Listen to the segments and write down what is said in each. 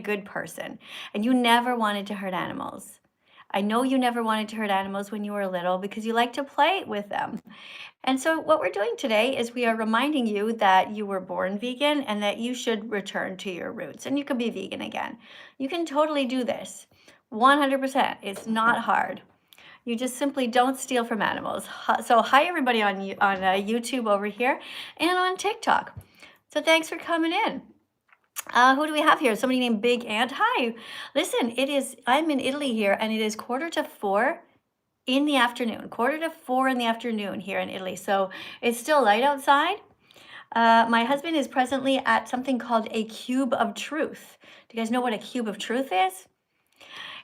good person and you never wanted to hurt animals. I know you never wanted to hurt animals when you were little because you like to play with them. And so what we're doing today is we are reminding you that you were born vegan and that you should return to your roots and you can be vegan again. You can totally do this. 100%. It's not hard. You just simply don't steal from animals. So hi everybody on YouTube over here and on TikTok. So thanks for coming in. Who do we have here? Somebody named Big Ant. Hi. Listen, I'm in Italy here and it is 3:45 in the afternoon, 3:45 in the afternoon here in Italy. So it's still light outside. My husband is presently at something called a Cube of Truth. Do you guys know what a Cube of Truth is?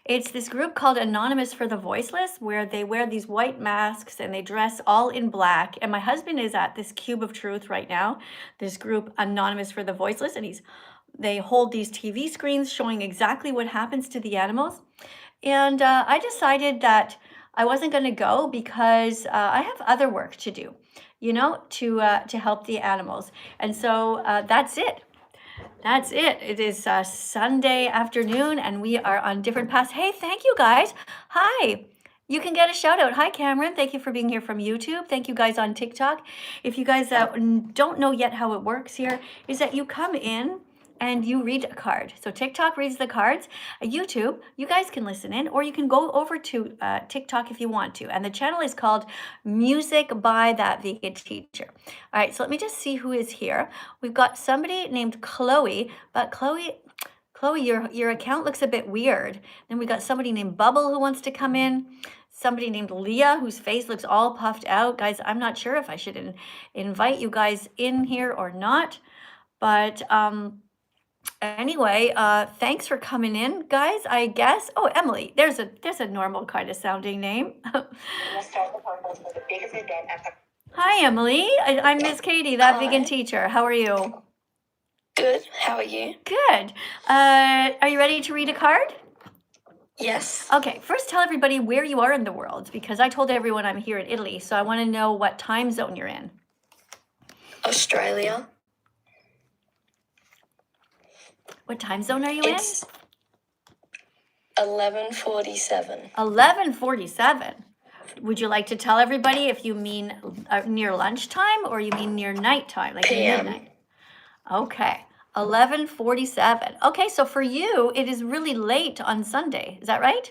It's this group called Anonymous for the Voiceless, where they wear these white masks and they dress all in black. And my husband is at this Cube of Truth right now, this group Anonymous for the Voiceless, and they hold these TV screens showing exactly what happens to the animals. And I decided that I wasn't going to go because I have other work to do, to help the animals. And so that's it. That's it. It is Sunday afternoon and we are on different paths. Hey, thank you guys. Hi. You can get a shout out. Hi, Cameron. Thank you for being here from YouTube. Thank you guys on TikTok. If you guys don't know yet how it works here, is that you come in and you read a card. So TikTok reads the cards. YouTube, you guys can listen in, or you can go over to TikTok if you want to. And the channel is called Music by That Vegan Teacher. All right, so let me just see who is here. We've got somebody named Chloe, but Chloe, your account looks a bit weird. Then we got somebody named Bubble who wants to come in. Somebody named Leah, whose face looks all puffed out. Guys, I'm not sure if I should invite you guys in here or not, but anyway, thanks for coming in, guys, I guess. Oh, Emily, there's a normal kind of sounding name. Hi, Emily. I'm Miss Katie, that vegan teacher. How are you? Good. How are you? Good. Are you ready to read a card? Yes. Okay, first tell everybody where you are in the world, because I told everyone I'm here in Italy, so I want to know what time zone you're in. Australia. What time zone are you It's 11:47. 11:47. Would you like to tell everybody if you mean near lunchtime or you mean near nighttime, like PM. midnight? Okay, 11:47. Okay, so for you, it is really late on Sunday. Is that right?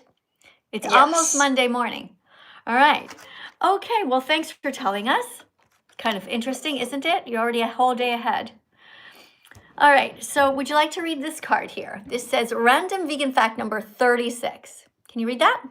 It's Yes. almost Monday morning. All right. Okay, well, thanks for telling us. Kind of interesting, isn't it? You're already a whole day ahead. All right, so would you like to read this card here? This says random vegan fact number 36. Can you read that?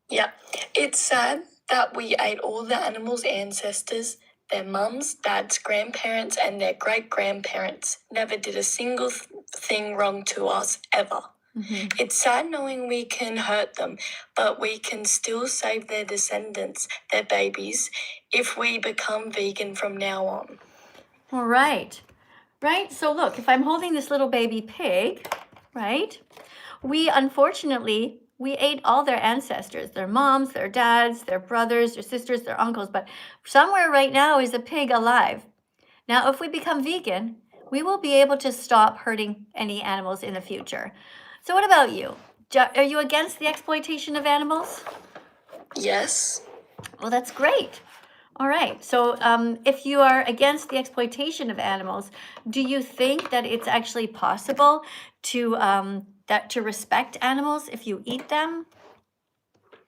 Yeah. It's sad that we ate all the animals' ancestors, their mums, dads, grandparents, and their great-grandparents. Never did a single thing wrong to us, ever. Mm-hmm. It's sad knowing we can hurt them, but we can still save their descendants, their babies, if we become vegan from now on. All right. Right? So look, if I'm holding this little baby pig, right? Unfortunately, we ate all their ancestors, their moms, their dads, their brothers, their sisters, their uncles, but somewhere right now is a pig alive. Now, if we become vegan, we will be able to stop hurting any animals in the future. So what about you? Are you against the exploitation of animals? Yes. Well, that's great. All right. So if you are against the exploitation of animals, do you think that it's actually possible to respect animals if you eat them?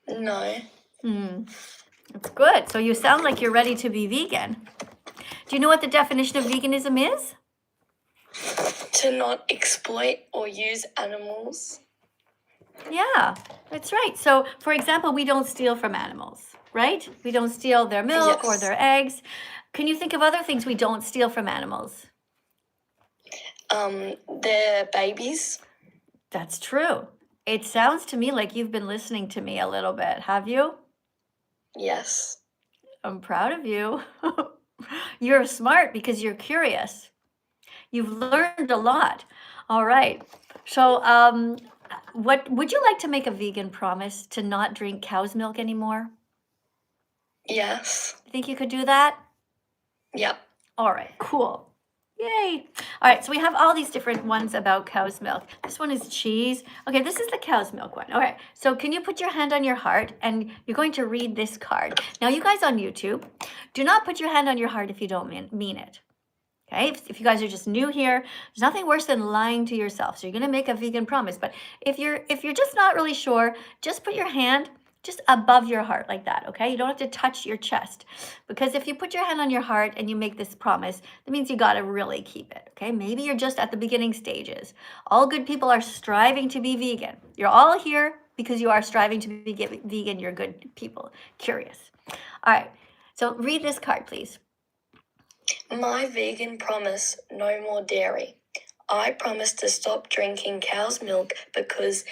No. That's good. So you sound like you're ready to be vegan. Do you know what the definition of veganism is? To not exploit or use animals. Yeah, that's right. So, for example, we don't steal from animals, right? We don't steal their milk or their eggs. Can you think of other things we don't steal from animals? Their babies. That's true. It sounds to me like you've been listening to me a little bit. Have you? Yes. I'm proud of you. You're smart because you're curious. You've learned a lot. All right. So, what would you like to make a vegan promise to not drink cow's milk anymore? Yes. You think you could do that? Yep. All right, cool. Yay. All right, so we have all these different ones about cow's milk. This one is cheese. Okay, this is the cow's milk one. All right, so can you put your hand on your heart and you're going to read this card. Now, you guys on YouTube, do not put your hand on your heart if you don't mean it. Okay, if you guys are just new here, there's nothing worse than lying to yourself. So you're gonna make a vegan promise, but if you're just not really sure, just put your hand just above your heart like that. Okay, you don't have to touch your chest, because if you put your hand on your heart and you make this promise, that means you gotta really keep it. Okay, maybe you're just at the beginning stages. All good people are striving to be vegan. You're all here because you are striving to be vegan. You're good people, curious. All right, so read this card, please. My vegan promise, no more dairy. I promise to stop drinking cow's milk because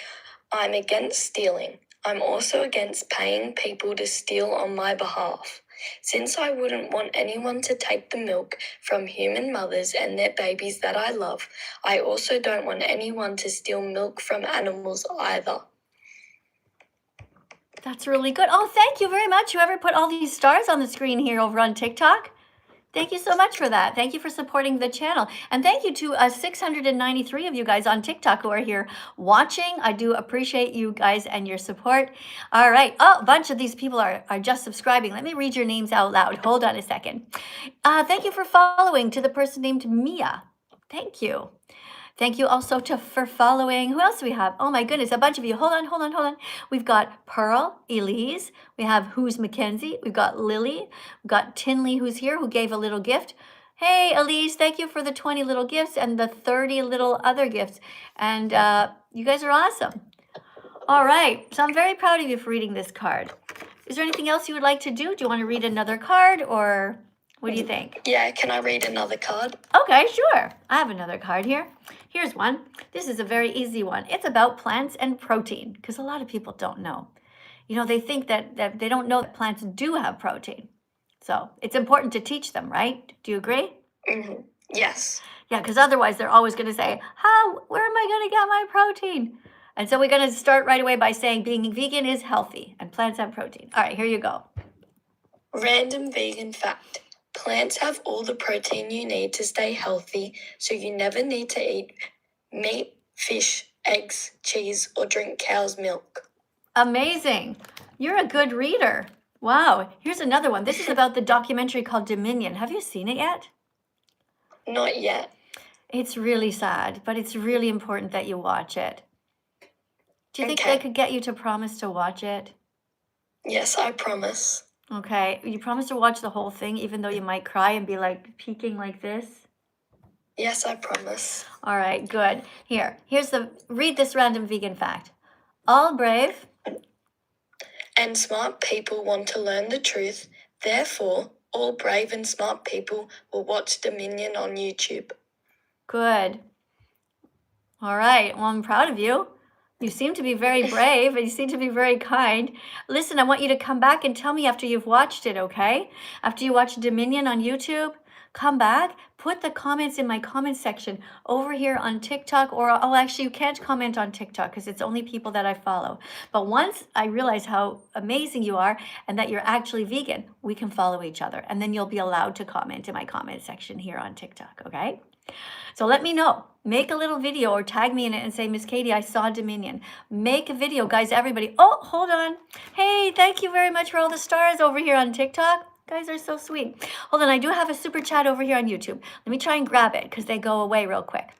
I'm against stealing. I'm also against paying people to steal on my behalf. Since I wouldn't want anyone to take the milk from human mothers and their babies that I love, I also don't want anyone to steal milk from animals either. That's really good. Oh, thank you very much. Whoever put all these stars on the screen here over on TikTok. Thank you so much for that. Thank you for supporting the channel. And thank you to 693 of you guys on TikTok who are here watching. I do appreciate you guys and your support. All right. Oh, a bunch of these people are just subscribing. Let me read your names out loud. Hold on a second. Thank you for following to the person named Mia. Thank you. Thank you also for following. Who else do we have? Oh my goodness, a bunch of you. Hold on. We've got Pearl, Elise. We have Who's Mackenzie. We've got Lily. We've got Tinley, who's here, who gave a little gift. Hey, Elise, thank you for the 20 little gifts and the 30 little other gifts. And you guys are awesome. All right, so I'm very proud of you for reading this card. Is there anything else you would like to do? Do you want to read another card, or what do you think? Yeah, can I read another card? Okay, sure. I have another card here. Here's one. This is a very easy one. It's about plants and protein, because a lot of people don't know. You know, they think that they don't know that plants do have protein. So it's important to teach them, right? Do you agree? Mm-hmm. Yes. Yeah, because otherwise they're always going to say, where am I going to get my protein? And so we're going to start right away by saying being vegan is healthy and plants have protein. All right, here you go. Random vegan fact. Plants have all the protein you need to stay healthy, so you never need to eat meat, fish, eggs, cheese, or drink cow's milk. Amazing. You're a good reader. Wow. Here's another one. This is about the documentary called Dominion. Have you seen it yet? Not yet. It's really sad, but it's really important that you watch it. Do you think Okay. they could get you to promise to watch it? Yes, I promise. Okay. You promise to watch the whole thing, even though you might cry and be like peeking like this? Yes, I promise. All right, good. Read this random vegan fact. All brave And smart people want to learn the truth. Therefore, all brave and smart people will watch Dominion on YouTube. Good. All right. Well, I'm proud of you. You seem to be very brave and you seem to be very kind. Listen, I want you to come back and tell me after you've watched it, okay? After you watch Dominion on YouTube, come back, put the comments in my comment section over here on TikTok, or actually you can't comment on TikTok because it's only people that I follow. But once I realize how amazing you are and that you're actually vegan, we can follow each other. And then you'll be allowed to comment in my comment section here on TikTok, okay? So let me know. Make a little video or tag me in it and say, Miss Katie, I saw Dominion. Make a video, guys, everybody. Oh, hold on. Hey, thank you very much for all the stars over here on TikTok. Guys are so sweet. Hold on, I do have a super chat over here on YouTube. Let me try and grab it because they go away real quick.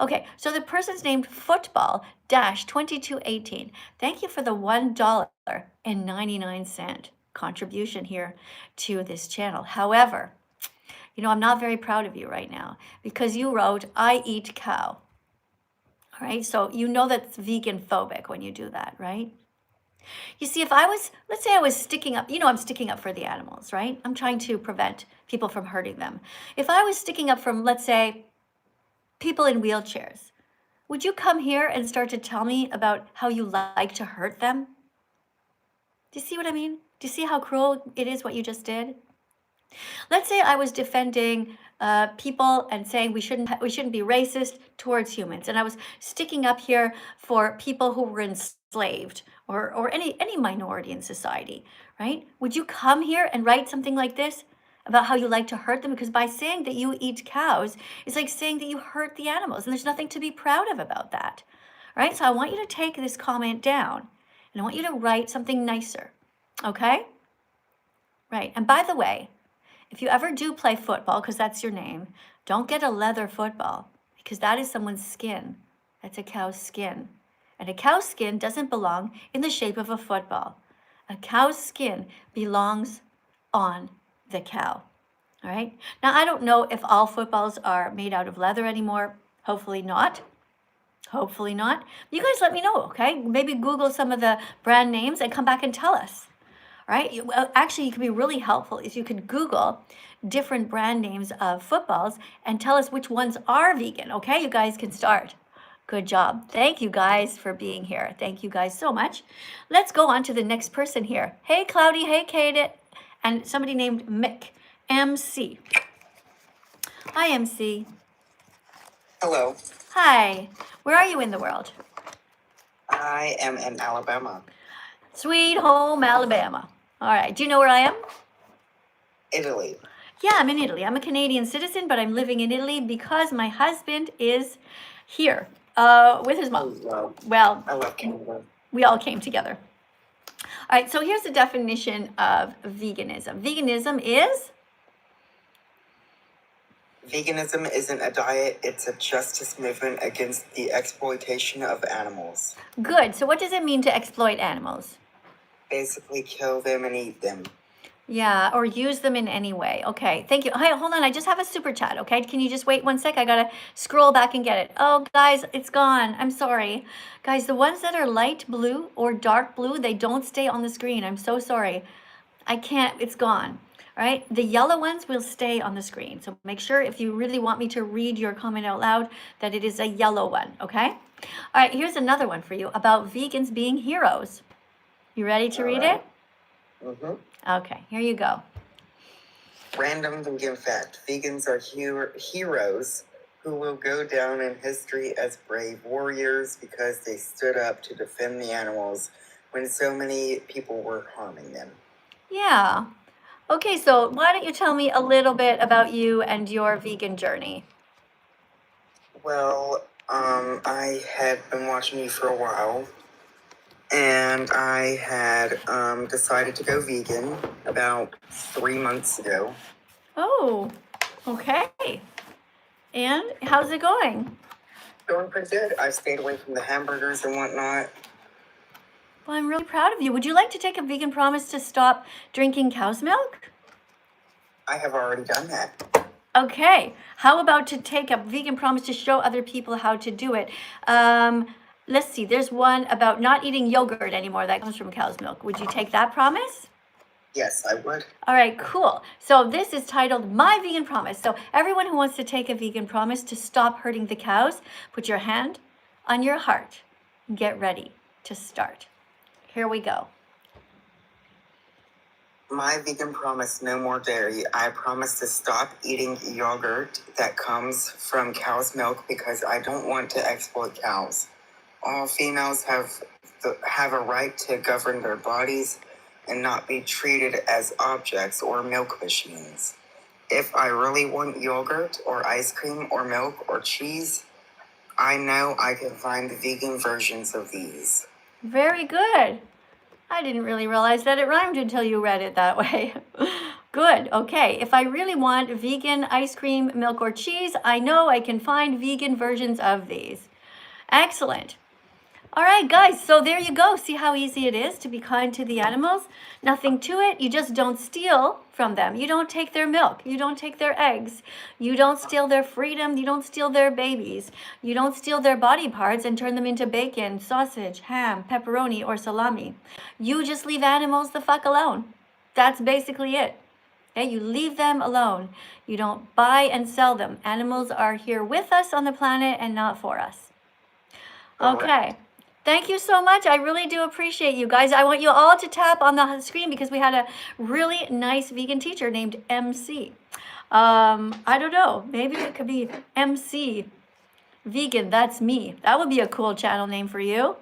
Okay, so the person's named Football-2218. Thank you for the $1.99 contribution here to this channel. However, you know, I'm not very proud of you right now because you wrote, I eat cow. All right, so you know that's vegan phobic when you do that, right? You see, let's say I was sticking up, I'm sticking up for the animals, right? I'm trying to prevent people from hurting them. If I was sticking up from, let's say, people in wheelchairs, would you come here and start to tell me about how you like to hurt them? Do you see what I mean? Do you see how cruel it is what you just did? Let's say I was defending people and saying we shouldn't be racist towards humans, and I was sticking up here for people who were enslaved or any minority in society, right? Would you come here and write something like this about how you like to hurt them, because by saying that you eat cows, it's like saying that you hurt the animals, and there's nothing to be proud of about that. All right, so I want you to take this comment down, and I want you to write something nicer, okay? Right, and by the way, if you ever do play football, because that's your name, don't get a leather football, because that is someone's skin. That's a cow's skin. And a cow's skin doesn't belong in the shape of a football. A cow's skin belongs on the cow. All right. Now, I don't know if all footballs are made out of leather anymore. Hopefully not. Hopefully not. You guys let me know, okay? Maybe Google some of the brand names and come back and tell us. All right. Actually, you could be really helpful if you could Google different brand names of footballs and tell us which ones are vegan. Okay, you guys can start. Good job. Thank you guys for being here. Thank you guys so much. Let's go on to the next person here. Hey, Cloudy. Hey, Kate. And somebody named Mick. MC. Hi, MC. Hello. Hi. Where are you in the world? I am in Alabama. Sweet home Alabama. All right. Do you know where I am? Italy. Yeah, I'm in Italy. I'm a Canadian citizen, but I'm living in Italy because my husband is here with his mom. Well, I love Canada. we all came together. All right, so here's the definition of veganism. Veganism is? Veganism isn't a diet, it's a justice movement against the exploitation of animals. Good. So what does it mean to exploit animals? Basically, kill them and eat them. Yeah, or use them in any way. Okay, thank you. Hi, hold on. I just have a super chat, okay? Can you just wait one sec? I got to scroll back and get it. Oh, guys, it's gone. I'm sorry. Guys, the ones that are light blue or dark blue, they don't stay on the screen. I'm so sorry. I can't. It's gone. All right? The yellow ones will stay on the screen. So make sure if you really want me to read your comment out loud that it is a yellow one, okay? All right, here's another one for you about vegans being heroes. You ready to read it? Mm-hmm. Okay, here you go. Random vegan fact. Vegans are heroes who will go down in history as brave warriors because they stood up to defend the animals when so many people were harming them. Yeah. Okay, so why don't you tell me a little bit about you and your vegan journey? Well, I had been watching you for a while, and I had decided to go vegan about 3 months ago. Oh, okay. And how's it going? Going pretty good. I stayed away from the hamburgers and whatnot. Well, I'm really proud of you. Would you like to take a vegan promise to stop drinking cow's milk? I have already done that. Okay. How about to take a vegan promise to show other people how to do it? Let's see. There's one about not eating yogurt anymore that comes from cow's milk. Would you take that promise? Yes, I would. All right, cool. So this is titled My Vegan Promise. So everyone who wants to take a vegan promise to stop hurting the cows, put your hand on your heart and get ready to start. Here we go. My vegan promise, no more dairy. I promise to stop eating yogurt that comes from cow's milk because I don't want to exploit cows. All females have a right to govern their bodies and not be treated as objects or milk machines. If I really want yogurt or ice cream or milk or cheese, I know I can find vegan versions of these. Very good. I didn't really realize that it rhymed until you read it that way. Good. Okay. If I really want vegan ice cream, milk, or cheese, I know I can find vegan versions of these. Excellent. All right, guys, so there you go. See how easy it is to be kind to the animals? Nothing to it. You just don't steal from them. You don't take their milk. You don't take their eggs. You don't steal their freedom. You don't steal their babies. You don't steal their body parts and turn them into bacon, sausage, ham, pepperoni, or salami. You just leave animals the fuck alone. That's basically it. Okay, you leave them alone. You don't buy and sell them. Animals are here with us on the planet and not for us. Okay. Thank you so much. I really do appreciate you guys. I want you all to tap on the screen because we had a really nice vegan teacher named MC. I don't know. Maybe it could be MC Vegan. That's me. That would be a cool channel name for you.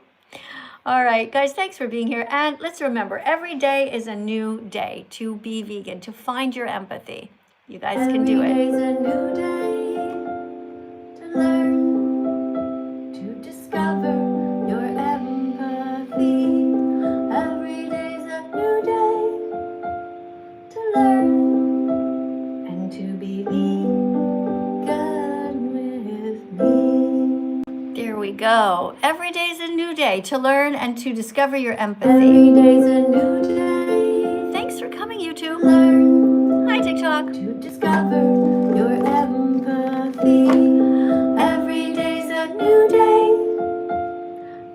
All right, guys, thanks for being here. And let's remember, every day is a new day to be vegan, to find your empathy. You guys can do it. Every day's a new day to learn, to discover your empathy. Every day's a new day to learn and to be vegan with me. There we go. Every day is a new day to learn and to discover your Every empathy. day's a new day Thanks for coming, to YouTube. learn, Hi, TikTok. to discover your empathy. Every day's a new day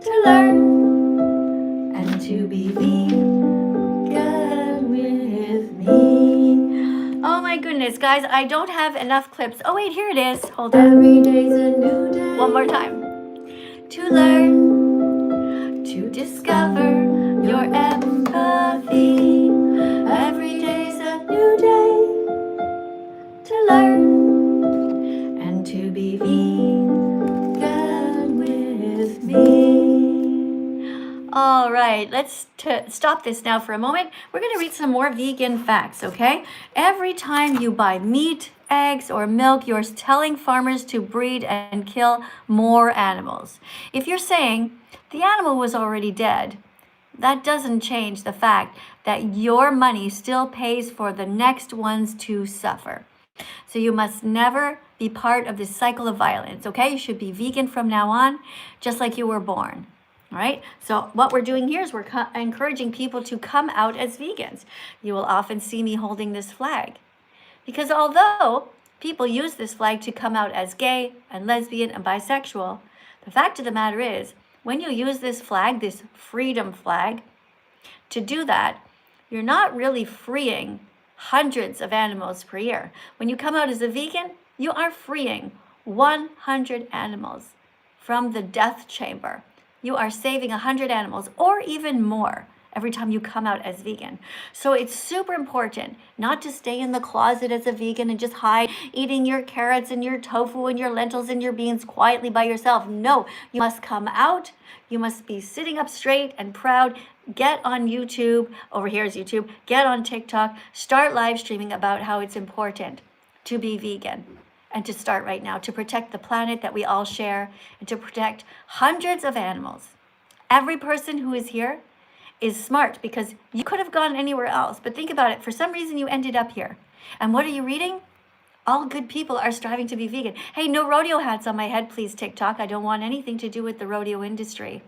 to learn and to be vegan with me. Oh my goodness, guys, I don't have enough clips. Oh wait, here it is. Hold on. Every day's a new day. One more time. To learn, to discover your empathy. Every day's a new day to learn and to be vegan with me. All right, let's stop this now for a moment. We're going to read some more vegan facts, okay? Every time you buy meat, eggs, or milk, you're telling farmers to breed and kill more animals. If you're saying the animal was already dead, that doesn't change the fact that your money still pays for the next ones to suffer. So you must never be part of this cycle of violence, okay? You should be vegan from now on, just like you were born. All right, so what we're doing here is we're encouraging people to come out as vegans. You will often see me holding this flag because although people use this flag to come out as gay and lesbian and bisexual, the fact of the matter is when you use this flag, this freedom flag, to do that, you're not really freeing hundreds of animals per year. When you come out as a vegan, you are freeing 100 animals from the death chamber. You are saving 100 animals or even more every time you come out as vegan. So it's super important not to stay in the closet as a vegan and just hide eating your carrots and your tofu and your lentils and your beans quietly by yourself. No, you must come out. You must be sitting up straight and proud. Get on YouTube. Over here is YouTube. Get on TikTok. Start live streaming about how it's important to be vegan. And to start right now, to protect the planet that we all share, and to protect hundreds of animals. Every person who is here is smart because you could have gone anywhere else. But think about it. For some reason, you ended up here. And what are you reading? All good people are striving to be vegan. Hey, no rodeo hats on my head, please, TikTok. I don't want anything to do with the rodeo industry.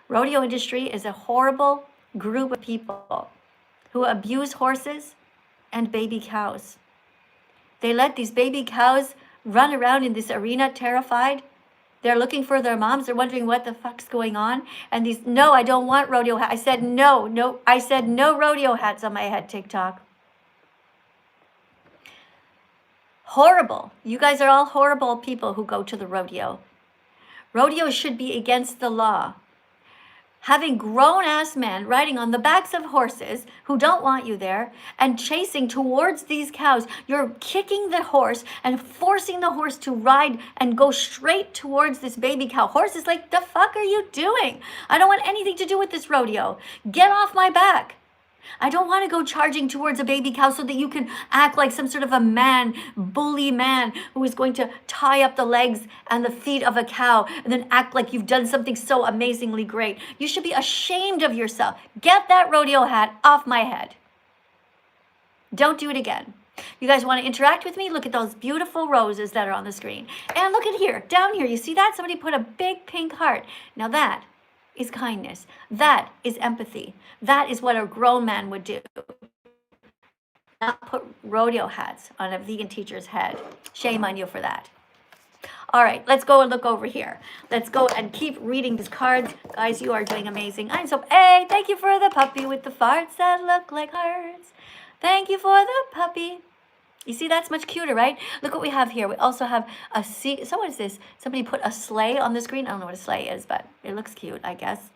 Rodeo industry is a horrible group of people who abuse horses and baby cows. They let these baby cows run around in this arena terrified. They're looking for their moms. They're wondering what the fuck's going on. And these, no, I don't want rodeo hats. I said no. I said no rodeo hats on my head, TikTok. Horrible. You guys are all horrible people who go to the rodeo. Rodeo should be against the law. Having grown-ass men riding on the backs of horses who don't want you there and chasing towards these cows. You're kicking the horse and forcing the horse to ride and go straight towards this baby cow. Horse is like, the fuck are you doing? I don't want anything to do with this rodeo. Get off my back. I don't want to go charging towards a baby cow so that you can act like some sort of a man, bully man who is going to tie up the legs and the feet of a cow and then act like you've done something so amazingly great. You should be ashamed of yourself. Get that rodeo hat off my head. Don't do it again. You guys want to interact with me? Look at those beautiful roses that are on the screen. And look at here, down here, you see that? Somebody put a big pink heart. Now that is kindness. That is empathy. That is what a grown man would do. Not put rodeo hats on a vegan teacher's head. Shame on you for that. All right, let's go and look over here. Let's go and keep reading these cards. Guys, you are doing amazing. I'm so, hey, thank you for the puppy with the farts that look like hearts. Thank you for the puppy. You see, that's much cuter, right? Look what we have here. We also have a sea. So what is this? Somebody put a sleigh on the screen. I don't know what a sleigh is, but it looks cute, I guess.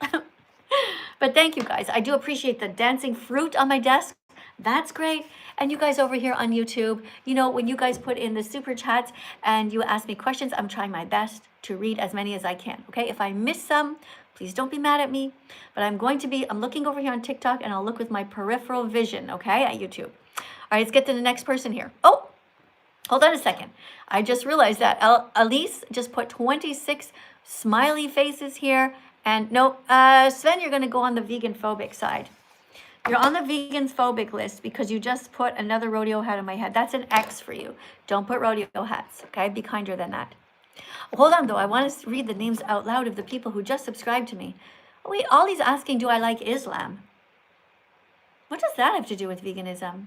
But thank you, guys. I do appreciate the dancing fruit on my desk. That's great. And you guys over here on YouTube, you know, when you guys put in the super chats and you ask me questions, I'm trying my best to read as many as I can, okay? If I miss some, please don't be mad at me. But I'm looking over here on TikTok and I'll look with my peripheral vision, okay, at YouTube. right, let's get to the next person here. Oh, hold on a second. I just realized that Elise just put 26 smiley faces here. And no, Sven, you're going to go on the vegan phobic side. You're on the vegan phobic list because you just put another rodeo hat on my head. That's an X for you. Don't put rodeo hats, okay? Be kinder than that. Hold on, though. I want to read the names out loud of the people who just subscribed to me. Wait, Ollie's asking, do I like Islam? What does that have to do with veganism?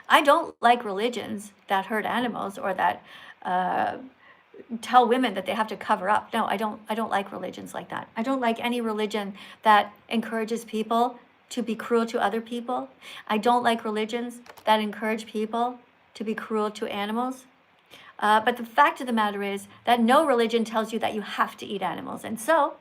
I don't like religions that hurt animals or that tell women that they have to cover up. No, I don't like religions like that. I don't like any religion that encourages people to be cruel to other people. I don't like religions that encourage people to be cruel to animals. But the fact of the matter is that no religion tells you that you have to eat animals. And so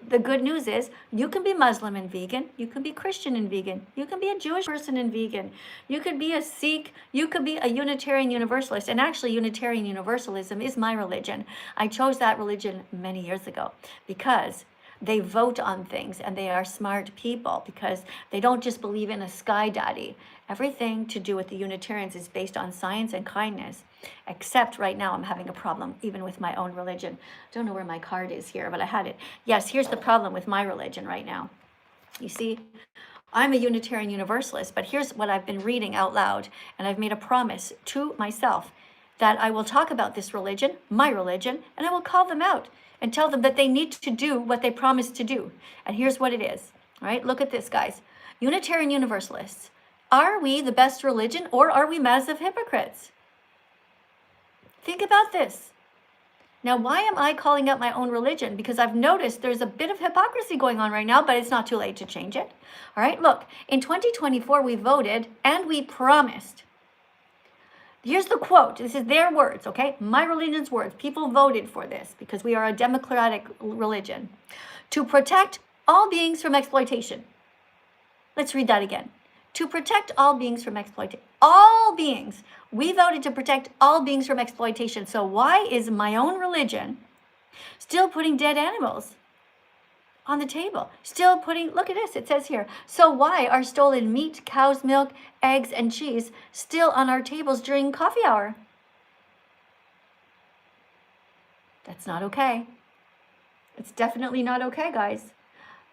the good news is you can be Muslim and vegan. You can be Christian and vegan. You can be a Jewish person and vegan. You could be a Sikh. You could be a Unitarian Universalist. And actually, Unitarian Universalism is my religion. I chose that religion many years ago because they vote on things and they are smart people because they don't just believe in a sky daddy. Everything to do with the Unitarians is based on science and kindness. Except right now I'm having a problem even with my own religion. Don't know where my card is here, but I had it. Yes, here's the problem with my religion right now. You see, I'm a Unitarian Universalist, but here's what I've been reading out loud, and I've made a promise to myself that I will talk about this religion, my religion, and I will call them out and tell them that they need to do what they promised to do. And here's what it is. All right, look at this, guys. Unitarian Universalists. Are we the best religion or are we massive hypocrites? Think about this. Now, why am I calling out my own religion? Because I've noticed there's a bit of hypocrisy going on right now, but it's not too late to change it. All right, look, in 2024, we voted and we promised. Here's the quote. This is their words, okay? My religion's words. People voted for this because we are a democratic religion. To protect all beings from exploitation. Let's read that again. To protect all beings from exploitation. All beings. We voted to protect all beings from exploitation. So why is my own religion still putting dead animals on the table? Still putting, look at this, it says here. So why are stolen meat, cow's milk, eggs, and cheese still on our tables during coffee hour? That's not okay. It's definitely not okay, guys.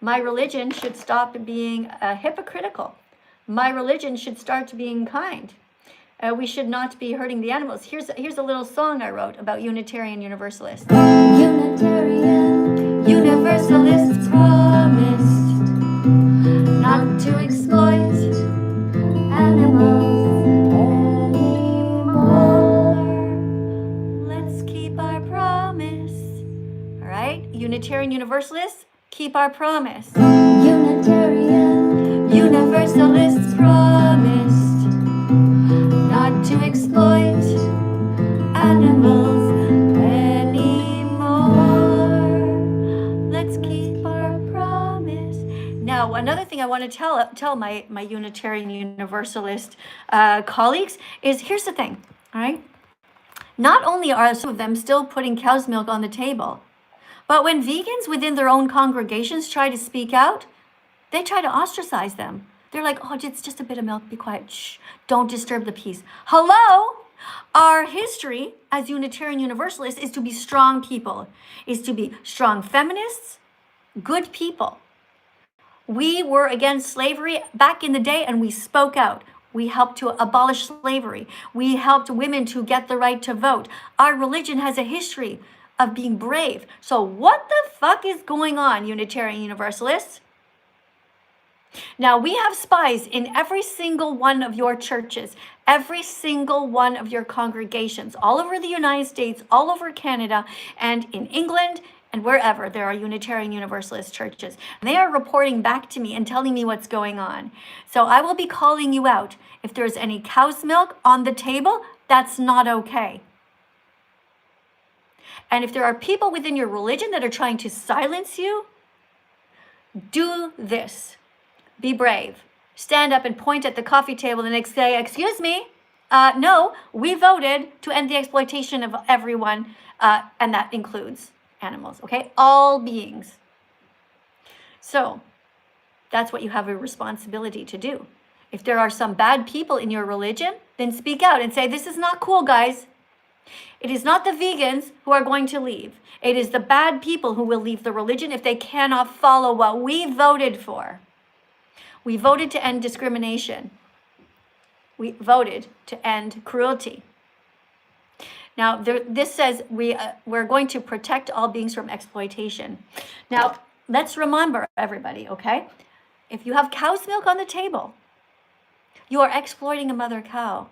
My religion should stop being hypocritical. My religion should start being kind. We should not be hurting the animals. Here's a little song I wrote about Unitarian Universalists. Unitarian Universalists promised not to exploit animals anymore. Let's keep our promise. All right, Unitarian Universalists, keep our promise. Unitarian Universalists promised not to exploit animals anymore. Let's keep our promise. Now, another thing I want to tell my Unitarian Universalist colleagues is here's the thing, all right? Not only are some of them still putting cow's milk on the table, but when vegans within their own congregations try to speak out, they try to ostracize them. They're like, oh, it's just a bit of milk, be quiet, shh, don't disturb the peace. Hello? Our history as Unitarian Universalists is to be strong people, is to be strong feminists, good people. We were against slavery back in the day and we spoke out. We helped to abolish slavery. We helped women to get the right to vote. Our religion has a history of being brave. So what the fuck is going on, Unitarian Universalists? Now, we have spies in every single one of your churches, every single one of your congregations, all over the United States, all over Canada, and in England, and wherever there are Unitarian Universalist churches. And they are reporting back to me and telling me what's going on. So I will be calling you out. If there's any cow's milk on the table, that's not okay. And if there are people within your religion that are trying to silence you, do this. Be brave. Stand up and point at the coffee table and say, excuse me, no, we voted to end the exploitation of everyone, and that includes animals, okay? All beings. So that's what you have a responsibility to do. If there are some bad people in your religion, then speak out and say, this is not cool, guys. It is not the vegans who are going to leave. It is the bad people who will leave the religion if they cannot follow what we voted for. We voted to end discrimination. We voted to end cruelty. Now, this says we're going to protect all beings from exploitation. Now, let's remember, everybody, okay? If you have cow's milk on the table, you are exploiting a mother cow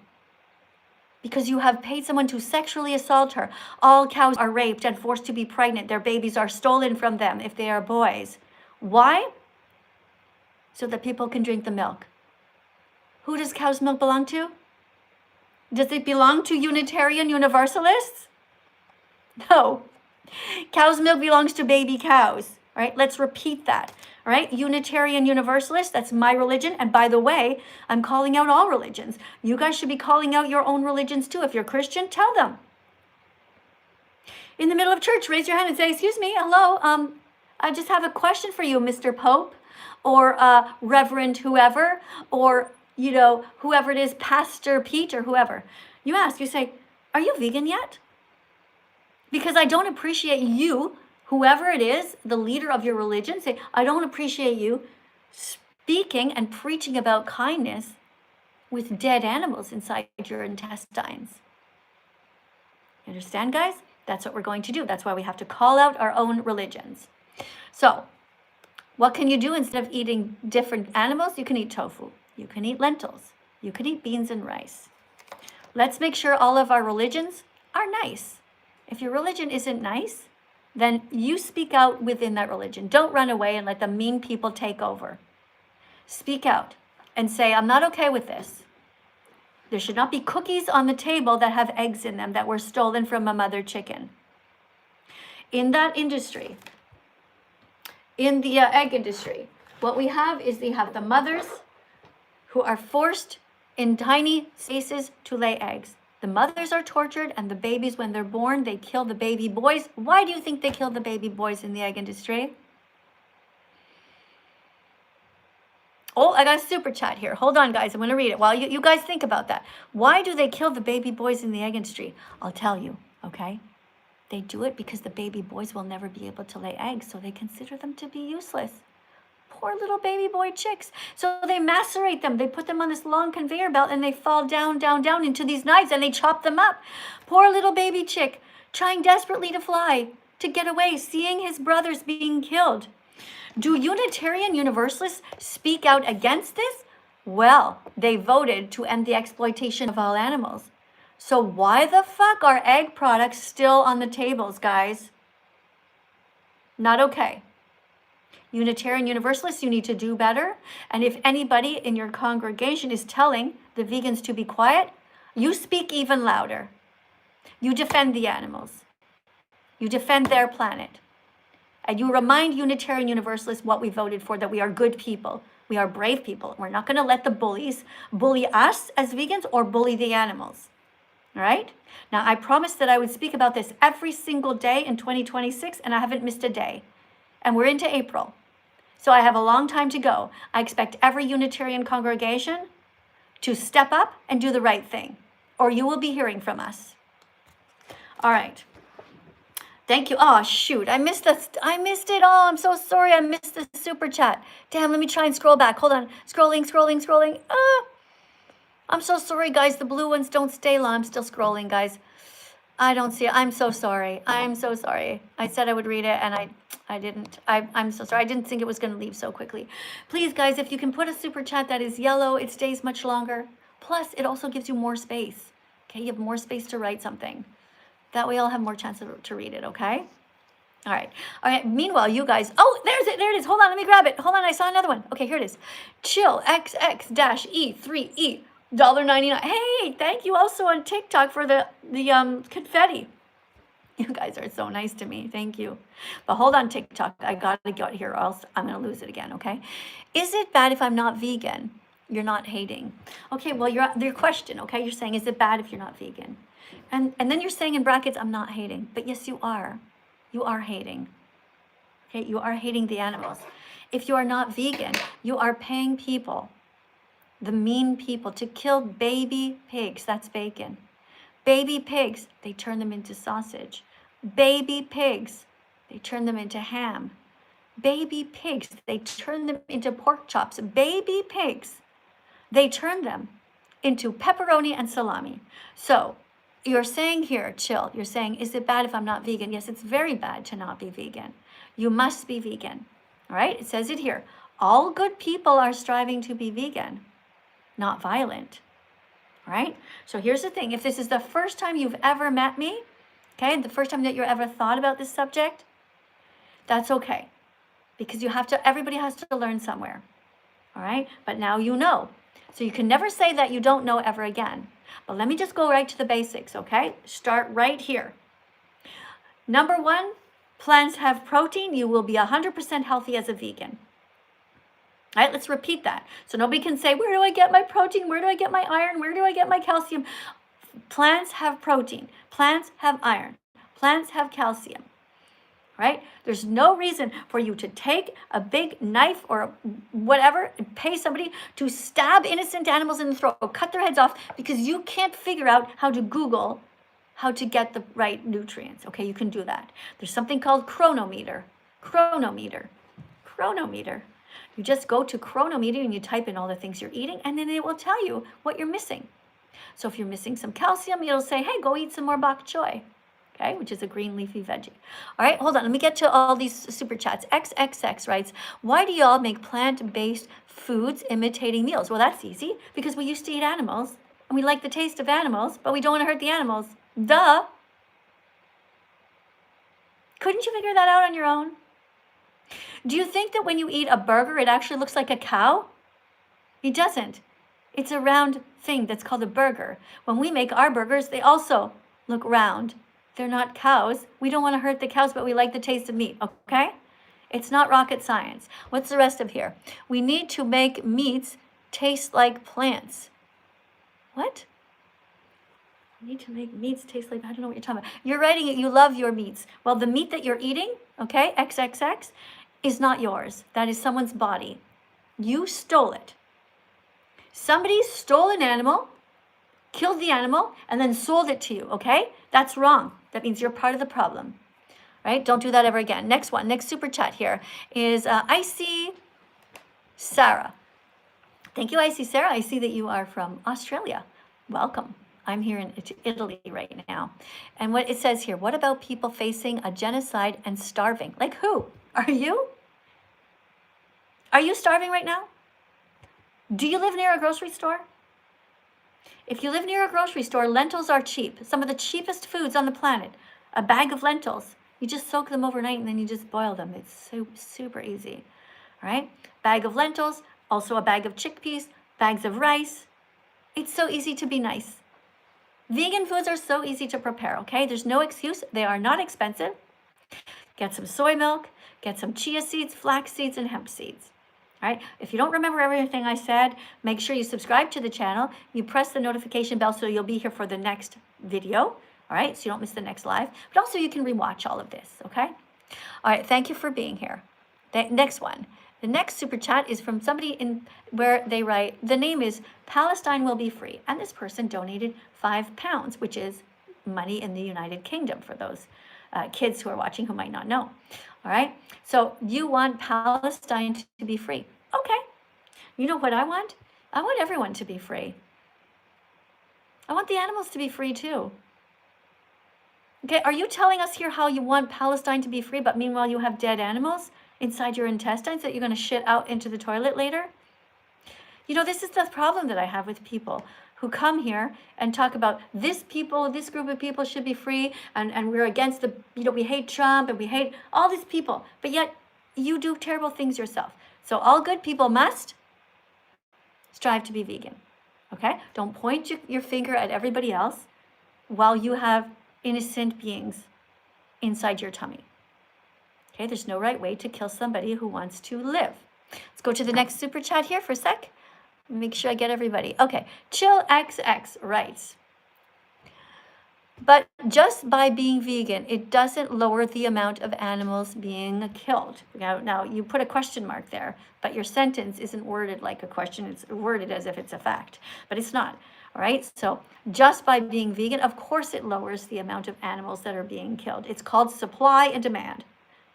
because you have paid someone to sexually assault her. All cows are raped and forced to be pregnant. Their babies are stolen from them if they are boys. Why? So that people can drink the milk. Who does cow's milk belong to? Does it belong to Unitarian Universalists? No. Cow's milk belongs to baby cows. All right, let's repeat that. All right, Unitarian Universalists, that's my religion. And by the way, I'm calling out all religions. You guys should be calling out your own religions too. If you're Christian, tell them. In the middle of church, raise your hand and say, excuse me, hello, I just have a question for you, Mr. Pope, or Reverend whoever, or, you know, whoever it is, Pastor Pete or whoever. You ask, you say, are you vegan yet? Because I don't appreciate you, whoever it is, the leader of your religion, say, I don't appreciate you speaking and preaching about kindness with dead animals inside your intestines. You understand, guys? That's what we're going to do. That's why we have to call out our own religions. So, what can you do instead of eating different animals? You can eat tofu. You can eat lentils. You can eat beans and rice. Let's make sure all of our religions are nice. If your religion isn't nice, then you speak out within that religion. Don't run away and let the mean people take over. Speak out and say, I'm not okay with this. There should not be cookies on the table that have eggs in them that were stolen from a mother chicken. In that industry, in the egg industry, what we have is they have the mothers who are forced in tiny spaces to lay eggs. The mothers are tortured, and the babies, when they're born, they kill the baby boys. Why do you think they kill the baby boys in the egg industry? Oh, I got a super chat here. Hold on, guys. I'm going to read it while you guys think about that. Why do they kill the baby boys in the egg industry? I'll tell you, okay? They do it because the baby boys will never be able to lay eggs, so they consider them to be useless. Poor little baby boy chicks. So they macerate them. They put them on this long conveyor belt and they fall down, down, down into these knives and they chop them up. Poor little baby chick trying desperately to fly, to get away, seeing his brothers being killed. Do Unitarian Universalists speak out against this? Well, they voted to end the exploitation of all animals. So why the fuck are egg products still on the tables, guys? Not okay. Unitarian Universalists, you need to do better. And if anybody in your congregation is telling the vegans to be quiet, you speak even louder. You defend the animals. You defend their planet. And you remind Unitarian Universalists what we voted for, that we are good people. We are brave people. We're not going to let the bullies bully us as vegans or bully the animals. All right? Now, I promised that I would speak about this every single day in 2026, and I haven't missed a day. And we're into April. So I have a long time to go. I expect every Unitarian congregation to step up and do the right thing, or you will be hearing from us. All right. Thank you. Oh, shoot. I missed it. Oh, I'm so sorry. I missed the super chat. Damn, let me try and scroll back. Hold on. Scrolling. I'm so sorry, guys. The blue ones don't stay long. I'm still scrolling, guys. I don't see it. I'm so sorry. I said I would read it and I didn't. I'm so sorry. I didn't think it was going to leave so quickly. Please, guys, if you can put a super chat that is yellow, it stays much longer. Plus, it also gives you more space. Okay, you have more space to write something. That way I'll have more chance to read it, okay? All right. Meanwhile, you guys, there it is. Hold on, let me grab it. Hold on, I saw another one. Okay, here it is. Chill XX-E3E $1.99. Hey, thank you also on TikTok for the confetti. You guys are so nice to me. Thank you. But hold on, TikTok. I gotta get here or else I'm gonna lose it again, okay? Is it bad if I'm not vegan? You're not hating. Okay, well, your question, okay? You're saying, is it bad if you're not vegan? And then you're saying in brackets, I'm not hating. But yes, you are. You are hating. Okay, you are hating the animals. If you are not vegan, you are paying people the mean people, to kill baby pigs. That's bacon. Baby pigs, they turn them into sausage. Baby pigs, they turn them into ham. Baby pigs, they turn them into pork chops. Baby pigs, they turn them into pepperoni and salami. So you're saying here, chill, you're saying, is it bad if I'm not vegan? Yes, it's very bad to not be vegan. You must be vegan. All right, it says it here. All good people are striving to be vegan, not violent. All right, so here's the thing. If this is the first time you've ever met me, okay, the first time that you ever thought about this subject, that's okay. Because everybody has to learn somewhere. All right, but now you know. So you can never say that you don't know ever again. But let me just go right to the basics, okay? Start right here. Number one, plants have protein. You will be 100% healthy as a vegan. All right, let's repeat that. So nobody can say, where do I get my protein? Where do I get my iron? Where do I get my calcium? Plants have protein. Plants have iron. Plants have calcium. Right? There's no reason for you to take a big knife or whatever and pay somebody to stab innocent animals in the throat, cut their heads off, because you can't figure out how to Google how to get the right nutrients. Okay, you can do that. There's something called chronometer. Chronometer. Chronometer. You just go to chronometer and you type in all the things you're eating, and then it will tell you what you're missing. So if you're missing some calcium, it'll say, hey, go eat some more bok choy. Okay, which is a green leafy veggie. All right, hold on. Let me get to all these super chats. XXX writes, why do y'all make plant-based foods imitating meals? Well, that's easy, because we used to eat animals, and we like the taste of animals, but we don't want to hurt the animals. Duh. Couldn't you figure that out on your own? Do you think that when you eat a burger, it actually looks like a cow? It doesn't. It's a round thing that's called a burger. When we make our burgers, they also look round. They're not cows. We don't want to hurt the cows, but we like the taste of meat, okay? It's not rocket science. What's the rest of here? We need to make meats taste like plants. What? We need to make meats taste like, I don't know what you're talking about. You're writing it, you love your meats. Well, the meat that you're eating, okay, XXX, is not yours. That is someone's body. You stole it. Somebody stole an animal, killed the animal, and then sold it to you, okay? That's wrong. That means you're part of the problem, right? Don't do that ever again. Next one, next super chat here is Icy Sarah. Thank you, Icy Sarah. I see that you are from Australia. Welcome. I'm here in Italy right now. And what it says here, what about people facing a genocide and starving? Like who? Are you? Are you starving right now? Do you live near a grocery store? If you live near a grocery store, lentils are cheap. Some of the cheapest foods on the planet. A bag of lentils. You just soak them overnight and then you just boil them. It's super easy. All right? Bag of lentils, also a bag of chickpeas, bags of rice. It's so easy to be nice. Vegan foods are so easy to prepare, okay? There's no excuse. They are not expensive. Get some soy milk, get some chia seeds, flax seeds, and hemp seeds. All right, if you don't remember everything I said, make sure you subscribe to the channel. You press the notification bell so you'll be here for the next video. All right, so you don't miss the next live. But also you can rewatch all of this, okay? All right, thank you for being here. The next one. The next super chat is from somebody in where they write, the name is Palestine Will Be Free. And this person donated £5, which is money in the United Kingdom for those kids who are watching who might not know. All right, so you want Palestine to be free. Okay, you know what I want? I want everyone to be free. I want the animals to be free too. Okay, are you telling us here how you want Palestine to be free, but meanwhile you have dead animals inside your intestines that you're going to shit out into the toilet later? You know, this is the problem that I have with people who come here and talk about this group of people should be free, and we're against we hate Trump and we hate all these people, but yet you do terrible things yourself. So all good people must strive to be vegan, okay? Don't point your finger at everybody else while you have innocent beings inside your tummy. Okay, there's no right way to kill somebody who wants to live. Let's go to the next super chat here for a sec. Make sure I get everybody. Okay, Chill XX writes, But just by being vegan, it doesn't lower the amount of animals being killed. Now you put a question mark there, but your sentence isn't worded like a question. It's worded as if it's a fact, but it's not. All right. So just by being vegan, of course, it lowers the amount of animals that are being killed. It's called supply and demand.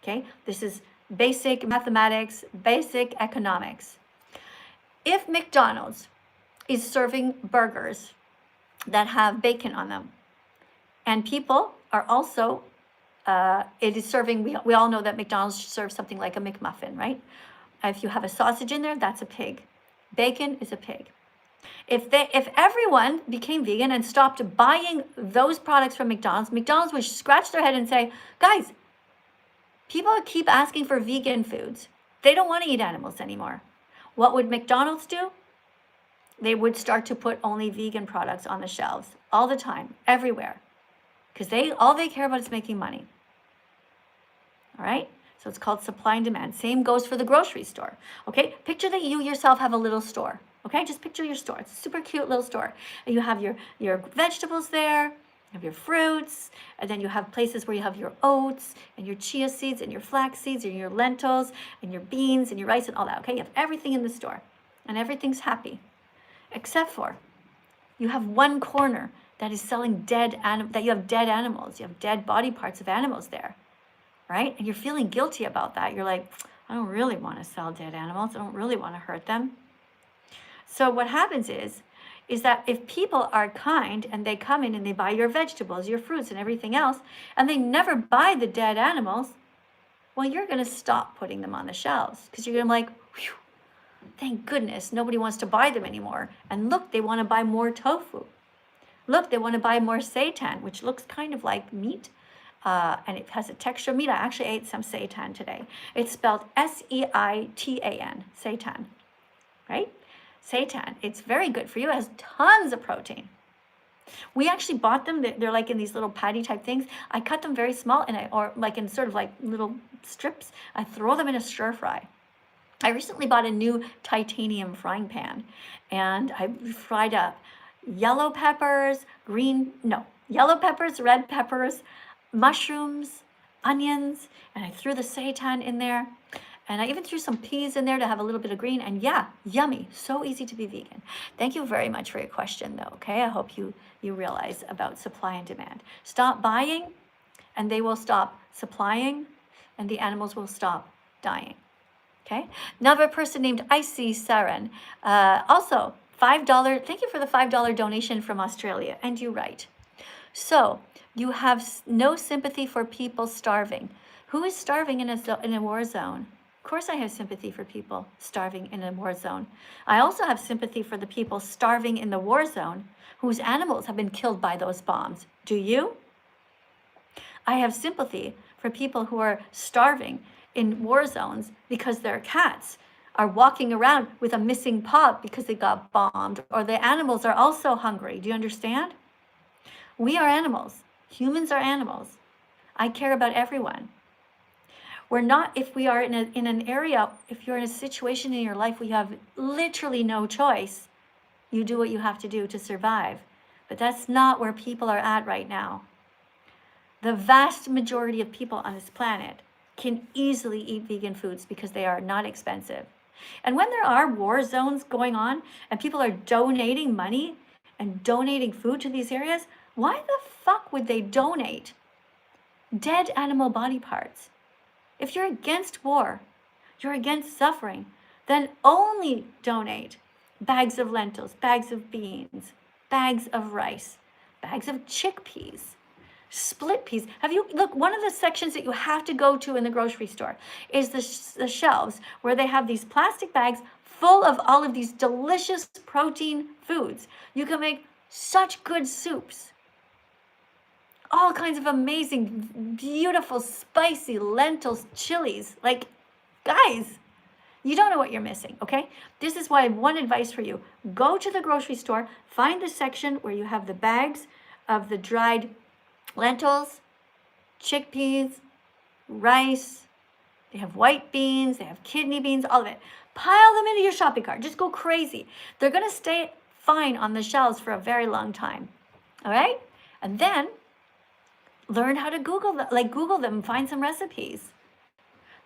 Okay. This is basic mathematics, basic economics. If McDonald's is serving burgers that have bacon on them, and people are also, it is serving, we all know that McDonald's serves something like a McMuffin, right? If you have a sausage in there, that's a pig. Bacon is a pig. If everyone became vegan and stopped buying those products from McDonald's, McDonald's would scratch their head and say, guys, people keep asking for vegan foods. They don't want to eat animals anymore. What would McDonald's do? They would start to put only vegan products on the shelves all the time, everywhere. Because all they care about is making money. All right? So it's called supply and demand. Same goes for the grocery store. Okay? Picture that you yourself have a little store. Okay? Just picture your store. It's a super cute little store. And you have your vegetables there, you have your fruits, and then you have places where you have your oats and your chia seeds and your flax seeds and your lentils and your beans and your rice and all that. Okay? You have everything in the store. And everything's happy. Except for you have one corner that is selling that you have dead animals. You have dead body parts of animals there, right? And you're feeling guilty about that. You're like, I don't really want to sell dead animals. I don't really want to hurt them. So what happens is that if people are kind and they come in and they buy your vegetables, your fruits and everything else, and they never buy the dead animals, well, you're going to stop putting them on the shelves because you're going to be like, whew, thank goodness nobody wants to buy them anymore. And look, they want to buy more tofu. Look, they want to buy more seitan, which looks kind of like meat, and it has a texture of meat. I actually ate some seitan today. It's spelled S-E-I-T-A-N, seitan, right? Seitan, it's very good for you. It has tons of protein. We actually bought them. They're like in these little patty type things. I cut them very small, or like in sort of like little strips. I throw them in a stir fry. I recently bought a new titanium frying pan, and I fried up yellow peppers, red peppers, mushrooms, onions, and I threw the seitan in there. And I even threw some peas in there to have a little bit of green. And yeah, yummy. So easy to be vegan. Thank you very much for your question, though, okay? I hope you realize about supply and demand. Stop buying, and they will stop supplying, and the animals will stop dying, okay? Another person named Icy Saren, also $5, thank you for the $5 donation from Australia, and you write, so you have no sympathy for people starving. Who is starving in a war zone? Of course I have sympathy for people starving in a war zone. I also have sympathy for the people starving in the war zone whose animals have been killed by those bombs. Do you? I have sympathy for people who are starving in war zones because their cats are walking around with a missing paw because they got bombed, or the animals are also hungry. Do you understand? We are animals. Humans are animals. I care about everyone. We're not, if we are in an area, if you're in a situation in your life where you have literally no choice, you do what you have to do to survive. But that's not where people are at right now. The vast majority of people on this planet can easily eat vegan foods because they are not expensive. And when there are war zones going on and people are donating money and donating food to these areas, why the fuck would they donate dead animal body parts? If you're against war, you're against suffering, then only donate bags of lentils, bags of beans, bags of rice, bags of chickpeas, split peas. Look, one of the sections that you have to go to in the grocery store is the shelves where they have these plastic bags full of all of these delicious protein foods. You can make such good soups. All kinds of amazing, beautiful, spicy lentils, chilies. Like, guys, you don't know what you're missing, okay? This is why one advice for you. Go to the grocery store, find the section where you have the bags of the dried lentils, chickpeas, rice. They have white beans, they have kidney beans, all of it. Pile them into your shopping cart. Just go crazy. They're going to stay fine on the shelves for a very long time, all right? And then Learn how to Google them, find some recipes,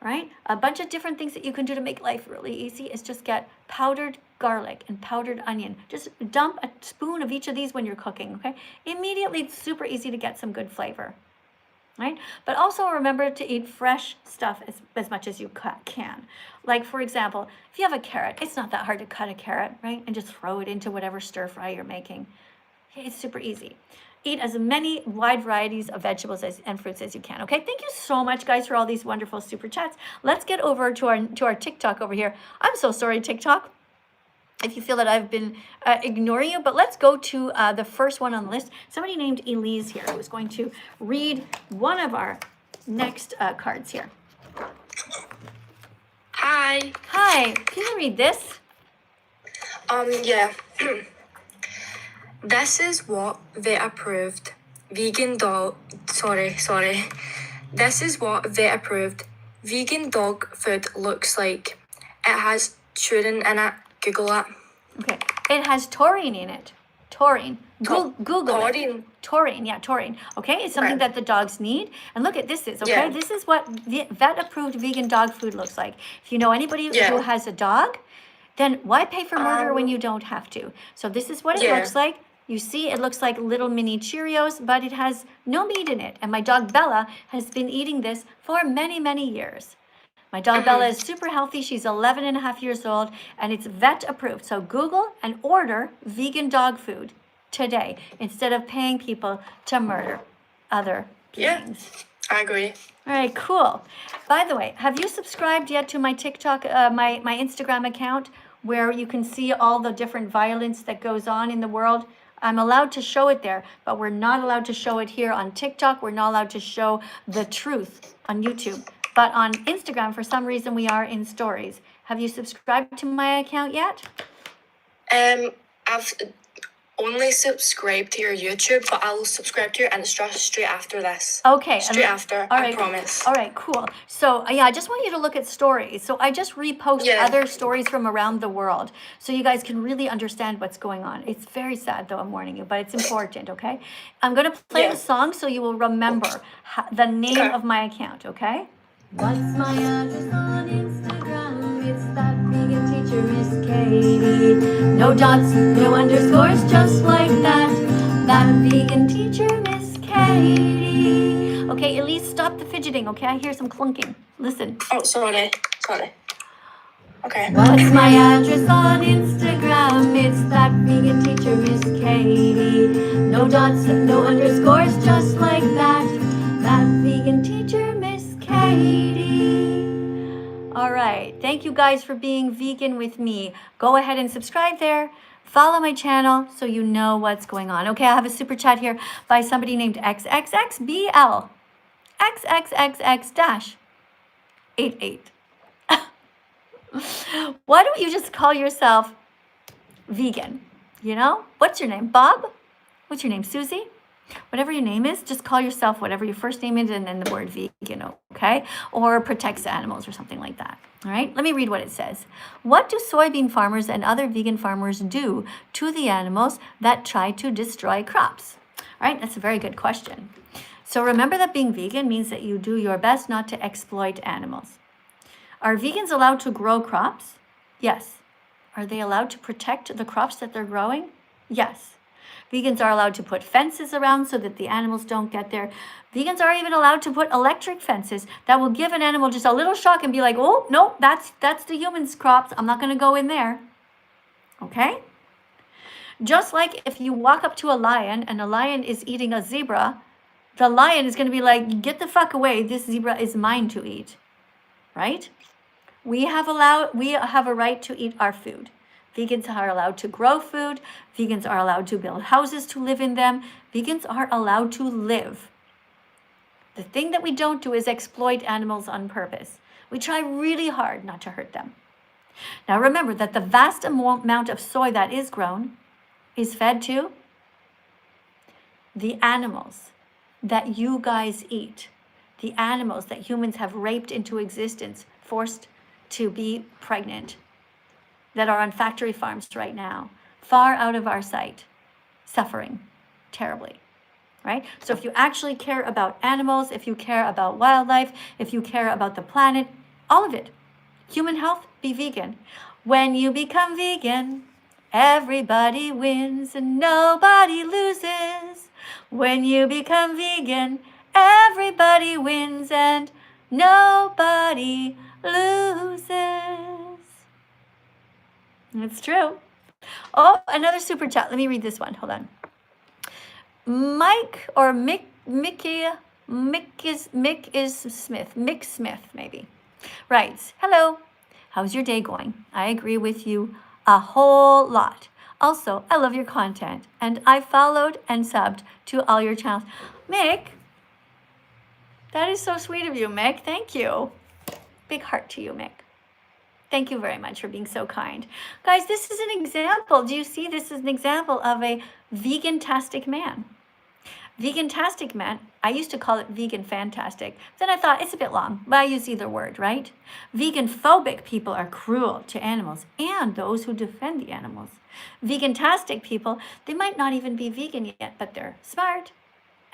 right? A bunch of different things that you can do to make life really easy is just get powdered garlic and powdered onion. Just dump a spoon of each of these when you're cooking, okay? Immediately, it's super easy to get some good flavor, right? But also remember to eat fresh stuff as much as you can. Like, for example, if you have a carrot, it's not that hard to cut a carrot, right? And just throw it into whatever stir fry you're making. It's super easy. Eat as many wide varieties of vegetables and fruits as you can, okay? Thank you so much, guys, for all these wonderful super chats. Let's get over to our TikTok over here. I'm so sorry, TikTok, if you feel that I've been ignoring you, but let's go to the first one on the list. Somebody named Elise here who's going to read one of our next cards here. Hi. Hi, can you read this? Yeah. This is what vet approved vegan dog. Sorry. This is what vet approved vegan dog food looks like. It has taurine in it. Google it. Okay, it has taurine in it. Taurine. Google taurine. it. Taurine, yeah, taurine. Okay, it's something Right. that the dogs need. And look at this is, okay? Yeah. This is what vet-approved vegan dog food looks like. If you know anybody Yeah. who has a dog, then why pay for murder when you don't have to? So this is what it Yeah. looks like. You see, it looks like little mini Cheerios, but it has no meat in it. And my dog Bella has been eating this for many, many years. My dog Bella is super healthy. She's 11 and a half years old, and it's vet approved. So Google and order vegan dog food today instead of paying people to murder other beings. Yeah, I agree. All right, cool. By the way, have you subscribed yet to my TikTok, my Instagram account, where you can see all the different violence that goes on in the world? I'm allowed to show it there, but we're not allowed to show it here on TikTok. We're not allowed to show the truth on YouTube. But on Instagram, for some reason, we are in stories. Have you subscribed to my account yet? I've only subscribed to your YouTube, but I'll subscribe to your Insta straight after this. Okay. Straight after, All I right. promise. All right, cool. So yeah, I just want you to look at stories. So I just repost Yeah. other stories from around the world so you guys can really understand what's going on. It's very sad though, I'm warning you, but it's important, okay? I'm going to play Yeah. the song so you will remember the name Okay. of my account, okay? What's my address on Instagram? It's that vegan teacher, Miss Katie. No dots, no underscores, just like that. That vegan teacher, Miss Katie. Okay, Elise, stop the fidgeting, okay? I hear some clunking. Listen. Oh, sorry. Okay. What's my address on Instagram? It's that vegan teacher, Miss Katie. No dots, no underscores, just like that. That vegan teacher, Miss Katie. All right. Thank you guys for being vegan with me. Go ahead and subscribe there. Follow my channel so you know what's going on. Okay, I have a super chat here by somebody named XXXBL. XXXX-88. Why don't you just call yourself vegan? You know? What's your name? Bob? What's your name? Susie? Whatever your name is, just call yourself whatever your first name is and then the word vegan, okay? Or protects animals or something like that. All right, let me read what it says. What do soybean farmers and other vegan farmers do to the animals that try to destroy crops? All right, that's a very good question. So remember that being vegan means that you do your best not to exploit animals. Are vegans allowed to grow crops? Yes. Are they allowed to protect the crops that they're growing? Yes. Vegans are allowed to put fences around so that the animals don't get there. Vegans are even allowed to put electric fences that will give an animal just a little shock and be like, oh, no, that's the humans' crops. I'm not going to go in there. Okay? Just like if you walk up to a lion and a lion is eating a zebra, the lion is going to be like, get the fuck away. This zebra is mine to eat. Right? We have a right to eat our food. Vegans are allowed to grow food. Vegans are allowed to build houses to live in them. Vegans are allowed to live. The thing that we don't do is exploit animals on purpose. We try really hard not to hurt them. Now remember that the vast amount of soy that is grown is fed to the animals that you guys eat. The animals that humans have raped into existence, forced to be pregnant, that are on factory farms right now, far out of our sight, suffering terribly. right? So if you actually care about animals, if you care about wildlife, if you care about the planet, all of it, human health, be vegan. When you become vegan, everybody wins and nobody loses. When you become vegan, everybody wins and nobody loses. It's true. Oh, another super chat. Let me read this one. Hold on. Mike or Mick Smith maybe, writes, hello, how's your day going? I agree with you a whole lot. Also, I love your content and I followed and subbed to all your channels. Mick, that is so sweet of you, Mick. Thank you. Big heart to you, Mick. Thank you very much for being so kind. Guys, this is an example. Do you see this is an example of a vegantastic man? Vegantastic man, I used to call it veganphantastic. Then I thought it's a bit long, but I use either word, right? Veganphobic people are cruel to animals and those who defend the animals. Vegantastic people, they might not even be vegan yet, but they're smart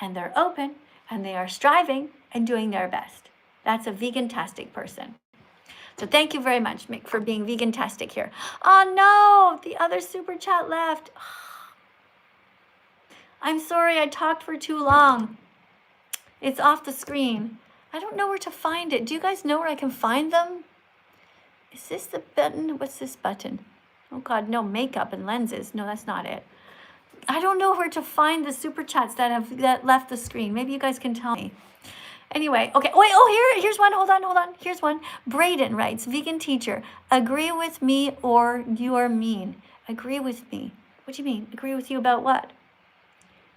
and they're open and they are striving and doing their best. That's a vegantastic person. So thank you very much, Mick, for being vegantastic here. Oh no, the other super chat left. I'm sorry, I talked for too long. It's off the screen. I don't know where to find it. Do you guys know where I can find them? Is this the button? What's this button? Oh God, no, makeup and lenses. No, that's not it. I don't know where to find the super chats that left the screen. Maybe you guys can tell me. Anyway, okay. Wait, here's one. Hold on. Here's one. Braden writes, vegan teacher, agree with me or you're mean. Agree with me. What do you mean? Agree with you about what?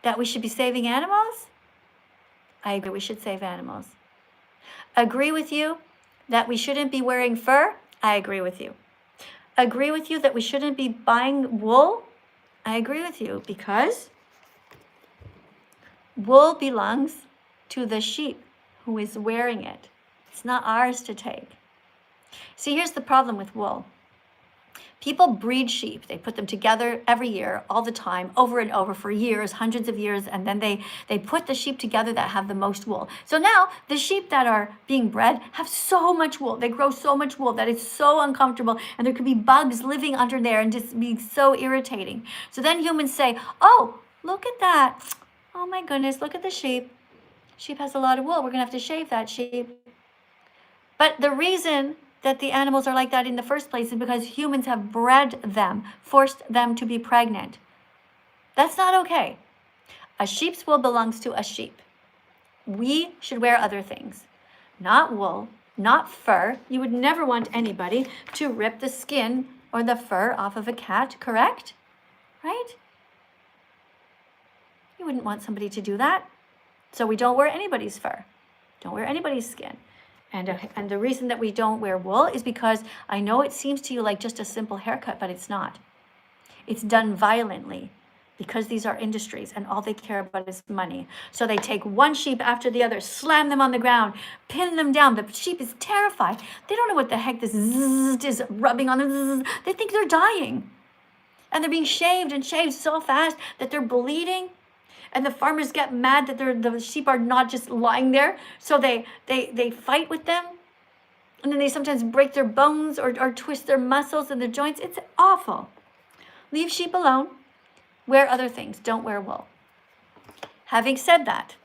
That we should be saving animals? I agree we should save animals. Agree with you that we shouldn't be wearing fur? I agree with you. Agree with you that we shouldn't be buying wool? I agree with you because wool belongs to the sheep who is wearing it. It's not ours to take. See, here's the problem with wool. People breed sheep. They put them together every year, all the time, over and over for years, hundreds of years, and then they put the sheep together that have the most wool. So now the sheep that are being bred have so much wool. They grow so much wool that it's so uncomfortable, and there could be bugs living under there and just be so irritating. So then humans say, oh, look at that. Oh my goodness, look at the sheep. Sheep has a lot of wool. We're going to have to shave that sheep. But the reason that the animals are like that in the first place is because humans have bred them, forced them to be pregnant. That's not okay. A sheep's wool belongs to a sheep. We should wear other things, not wool, not fur. You would never want anybody to rip the skin or the fur off of a cat, correct? Right? You wouldn't want somebody to do that. So we don't wear anybody's fur. Don't wear anybody's skin. And the reason that we don't wear wool is because I know it seems to you like just a simple haircut, but it's not. It's done violently because these are industries and all they care about is money. So they take one sheep after the other, slam them on the ground, pin them down. The sheep is terrified. They don't know what the heck this zzz is rubbing on them. Zzz. They think they're dying. And they're being shaved and shaved so fast that they're bleeding. And the farmers get mad that the sheep are not just lying there. So they fight with them. And then they sometimes break their bones or twist their muscles and their joints. It's awful. Leave sheep alone. Wear other things. Don't wear wool. Having said that,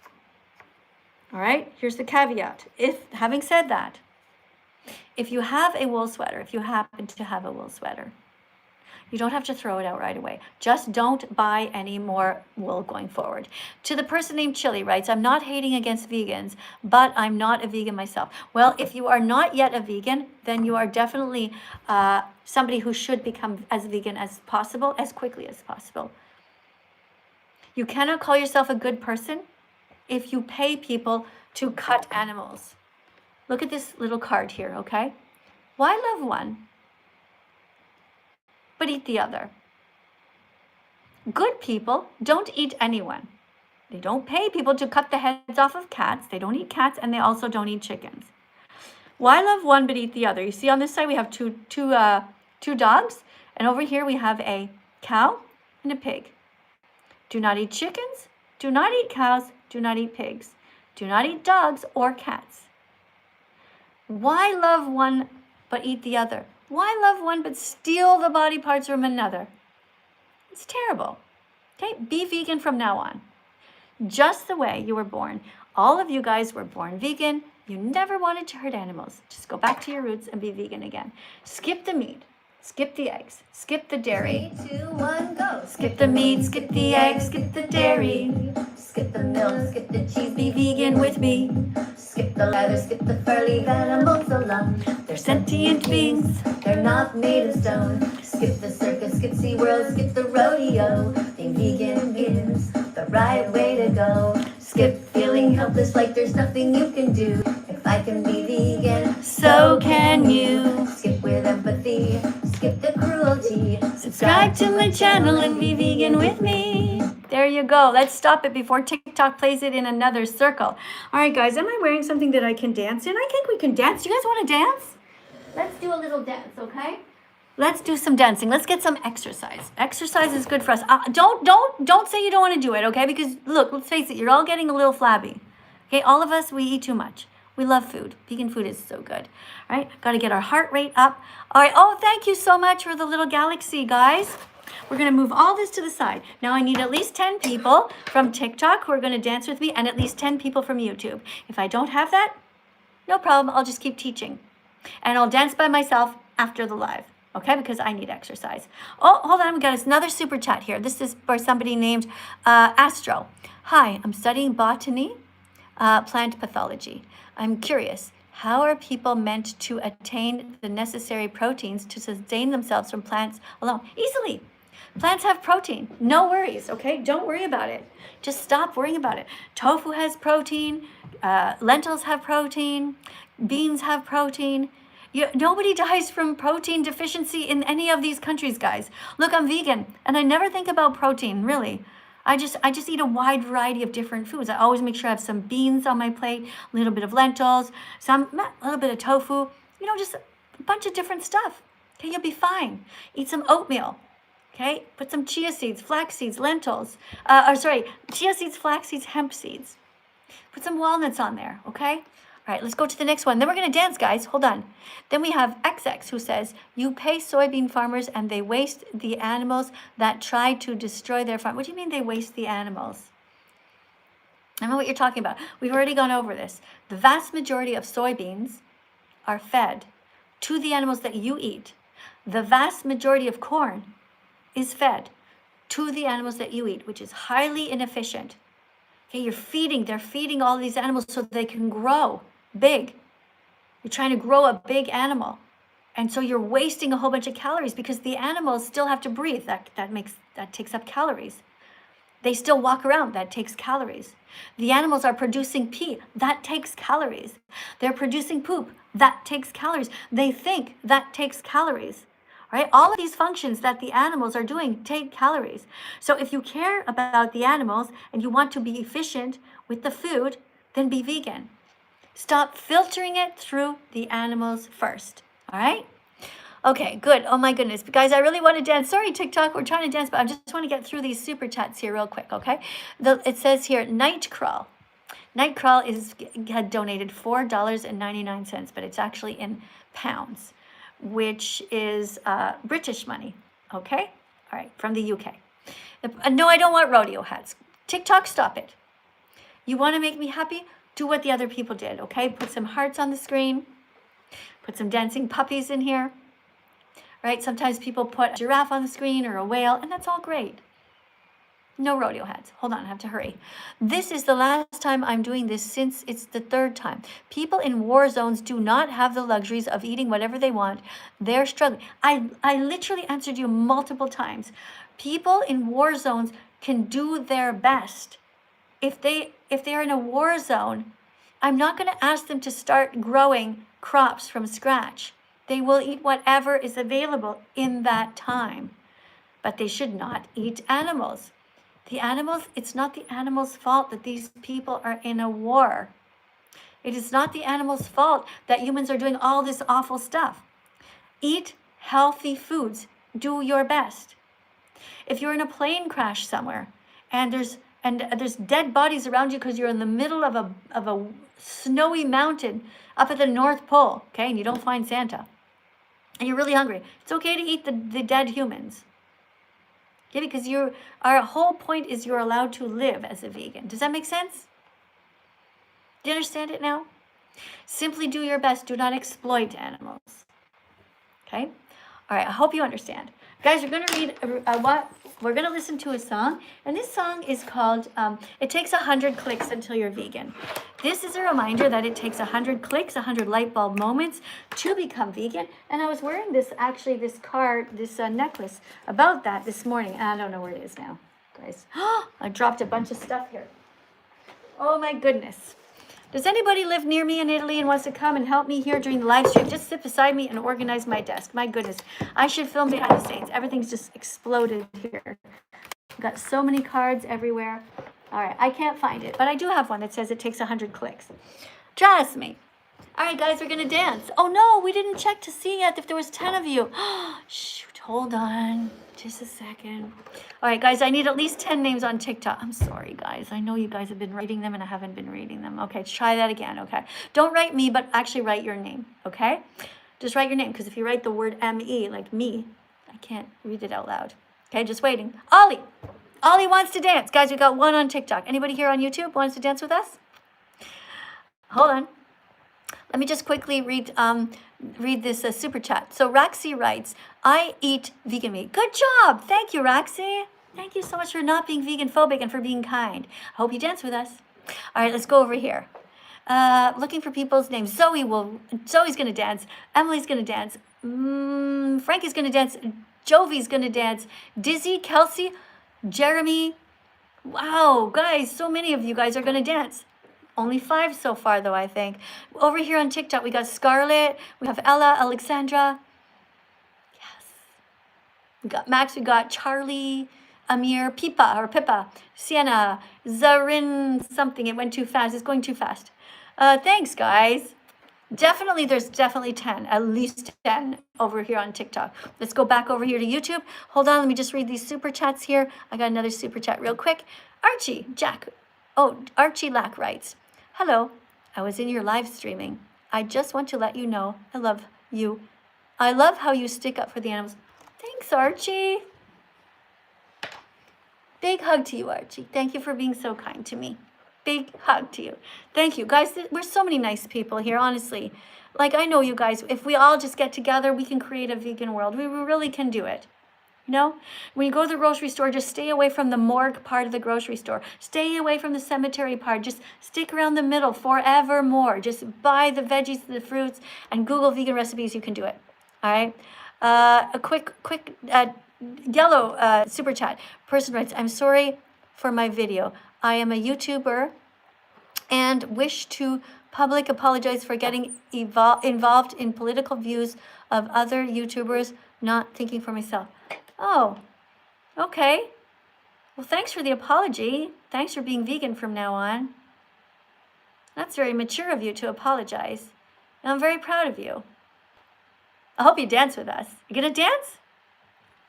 all right, here's the caveat. Having said that, if you have a wool sweater, if you happen to have a wool sweater, you don't have to throw it out right away. Just don't buy any more wool going forward. To the person named Chili writes, I'm not hating against vegans, but I'm not a vegan myself. Well, if you are not yet a vegan, then you are definitely somebody who should become as vegan as possible, as quickly as possible. You cannot call yourself a good person if you pay people to cut animals. Look at this little card here, okay? Why love one but eat the other? Good people don't eat anyone. They don't pay people to cut the heads off of cats. They don't eat cats, and they also don't eat chickens. Why love one but eat the other? You see on this side we have two dogs, and over here we have a cow and a pig. Do not eat chickens. Do not eat cows. Do not eat pigs. Do not eat dogs or cats. Why love one but eat the other? Why love one but steal the body parts from another? It's terrible. Okay, be vegan from now on. Just the way you were born. All of you guys were born vegan. You never wanted to hurt animals. Just go back to your roots and be vegan again. Skip the meat. Skip the eggs. Skip the dairy. 3, 2, 1, go. Skip the meat. Skip the eggs. Skip the dairy. Skip the milk, skip the cheese, Be vegan with me. skip the leather, skip the fur, leave animals alone. They're sentient beings. They're not made of stone. Skip the circus, skip SeaWorld, skip the rodeo. Being vegan is the right way to go. Skip feeling helpless like there's nothing you can do. If I can be vegan, So can you. skip with empathy, skip the cruelty. Subscribe to my channel and be vegan with me. There you go. Let's stop it before TikTok plays it in another circle. All right, guys, am I wearing something that I can dance in? I think we can dance. You guys want to dance? Let's do a little dance, okay? Let's do some dancing. Let's get some exercise. Exercise is good for us. Don't say you don't want to do it, okay? Because look, let's face it, you're all getting a little flabby. Okay, all of us, we eat too much. We love food. Vegan food is so good. All right, got to get our heart rate up. All right, oh, thank you so much for the little galaxy, guys. We're going to move all this to the side. Now I need at least 10 people from TikTok who are going to dance with me and at least 10 people from YouTube. If I don't have that, no problem. I'll just keep teaching. And I'll dance by myself after the live, okay? Because I need exercise. Oh, hold on. We got another super chat here. This is for somebody named Astro. Hi, I'm studying botany, plant pathology. I'm curious. How are people meant to attain the necessary proteins to sustain themselves from plants alone? Easily. Plants have protein. No worries, okay? Don't worry about it. Just stop worrying about it. Tofu has protein. Lentils have protein. Beans have protein. Nobody dies from protein deficiency in any of these countries, guys. Look, I'm vegan, and I never think about protein, really. I just eat a wide variety of different foods. I always make sure I have some beans on my plate, a little bit of lentils, a little bit of tofu, just a bunch of different stuff. Okay, you'll be fine. Eat some oatmeal. Okay, put some chia seeds, flax seeds, lentils. Chia seeds, flax seeds, hemp seeds. Put some walnuts on there, okay? All right, let's go to the next one. Then we're going to dance, guys. Hold on. Then we have XX who says, you pay soybean farmers and they waste the animals that try to destroy their farm. What do you mean they waste the animals? I know what you're talking about. We've already gone over this. The vast majority of soybeans are fed to the animals that you eat. The vast majority of corn is fed to the animals that you eat, which is highly inefficient. Okay, they're feeding all these animals so they can grow big. You're trying to grow a big animal. And so you're wasting a whole bunch of calories because the animals still have to breathe. That takes up calories. They still walk around. That takes calories. The animals are producing pee. That takes calories. They're producing poop. That takes calories. They think. That takes calories. Right? All of these functions that the animals are doing take calories. So if you care about the animals and you want to be efficient with the food, then be vegan. Stop filtering it through the animals first. All right? Okay, good. Oh my goodness. Guys, I really want to dance. Sorry, TikTok, we're trying to dance, but I just want to get through these super chats here real quick, okay? It says here, Nightcrawl. Nightcrawl had donated $4.99, but it's actually in pounds, which is British money, okay? All right, from the UK. No, I don't want rodeo hats. TikTok, stop it. You want to make me happy? Do what the other people did, okay? Put some hearts on the screen. Put some dancing puppies in here, right? Sometimes people put a giraffe on the screen or a whale, and that's all great. No rodeo hats. Hold on, I have to hurry. This is the last time I'm doing this since it's the third time. People in war zones do not have the luxuries of eating whatever they want. They're struggling. I literally answered you multiple times. People in war zones can do their best. If they're in a war zone, I'm not going to ask them to start growing crops from scratch. They will eat whatever is available in that time. But they should not eat animals. It's not the animals' fault that these people are in a war. It is not the animals' fault that humans are doing all this awful stuff. Eat healthy foods. Do your best. If you're in a plane crash somewhere and there's and there's dead bodies around you because you're in the middle of a snowy mountain up at the North Pole, okay, and you don't find Santa, and you're really hungry, it's okay to eat the dead humans. Okay, because our whole point is you're allowed to live as a vegan. Does that make sense? Do you understand it now? Simply do your best. Do not exploit animals. Okay? All right, I hope you understand. Guys, we're going to read we're going to listen to a song, and this song is called It Takes 100 Clicks Until You're Vegan. This is a reminder that it takes 100 clicks, 100 light bulb moments to become vegan. And I was wearing this necklace about that this morning. I don't know where it is now, guys. I dropped a bunch of stuff here. Oh my goodness. Does anybody live near me in Italy and wants to come and help me here during the live stream? Just sit beside me and organize my desk. My goodness. I should film behind the scenes. Everything's just exploded here. I've got so many cards everywhere. All right, I can't find it, but I do have one that says it takes 100 clicks. Trust me. All right, guys, we're going to dance. Oh, no, we didn't check to see yet if there was 10 of you. Shoot, hold on. Just a second. All right, guys, I need at least 10 names on TikTok. I'm sorry, guys. I know you guys have been writing them and I haven't been reading them. Okay, try that again, okay? Don't write me, but actually write your name, okay? Just write your name, because if you write the word M-E, like me, I can't read it out loud. Okay, just waiting. Ollie. Ollie wants to dance. Guys, we got one on TikTok. Anybody here on YouTube wants to dance with us? Hold on. Let me just quickly read this super chat. So Roxy writes, I eat vegan meat. Good job. Thank you, Roxy. Thank you so much for not being vegan phobic and for being kind. I hope you dance with us. All right, let's go over here. Looking for people's names. Zoe's going to dance. Emily's going to dance. Frankie's going to dance. Jovi's going to dance. Dizzy, Kelsey, Jeremy. Wow, guys, so many of you guys are going to dance. Only 5 so far, though, I think. Over here on TikTok, we got Scarlett. We have Ella, Alexandra. Yes. We got Max. We got Charlie, Amir, Pippa, Sienna, Zarin, something. It went too fast. It's going too fast. Thanks, guys. There's definitely 10, at least 10 over here on TikTok. Let's go back over here to YouTube. Hold on, let me just read these super chats here. I got another super chat real quick. Archie Lack writes, hello, I was in your live streaming. I just want to let you know I love you. I love how you stick up for the animals. Thanks, Archie. Big hug to you, Archie. Thank you for being so kind to me. Big hug to you. Thank you. Guys, we're so many nice people here, honestly. Like, I know you guys, if we all just get together, we can create a vegan world. We really can do it. You know, when you go to the grocery store, just stay away from the morgue part of the grocery store. Stay away from the cemetery part. Just stick around the middle forevermore. Just buy the veggies, the fruits, and Google vegan recipes. You can do it. All right. A quick yellow super chat. Person writes, I'm sorry for my video. I am a YouTuber and wish to public apologize for getting involved in political views of other YouTubers, not thinking for myself. Oh, okay. Well, thanks for the apology. Thanks for being vegan from now on. That's very mature of you to apologize. And I'm very proud of you. I hope you dance with us. You gonna dance?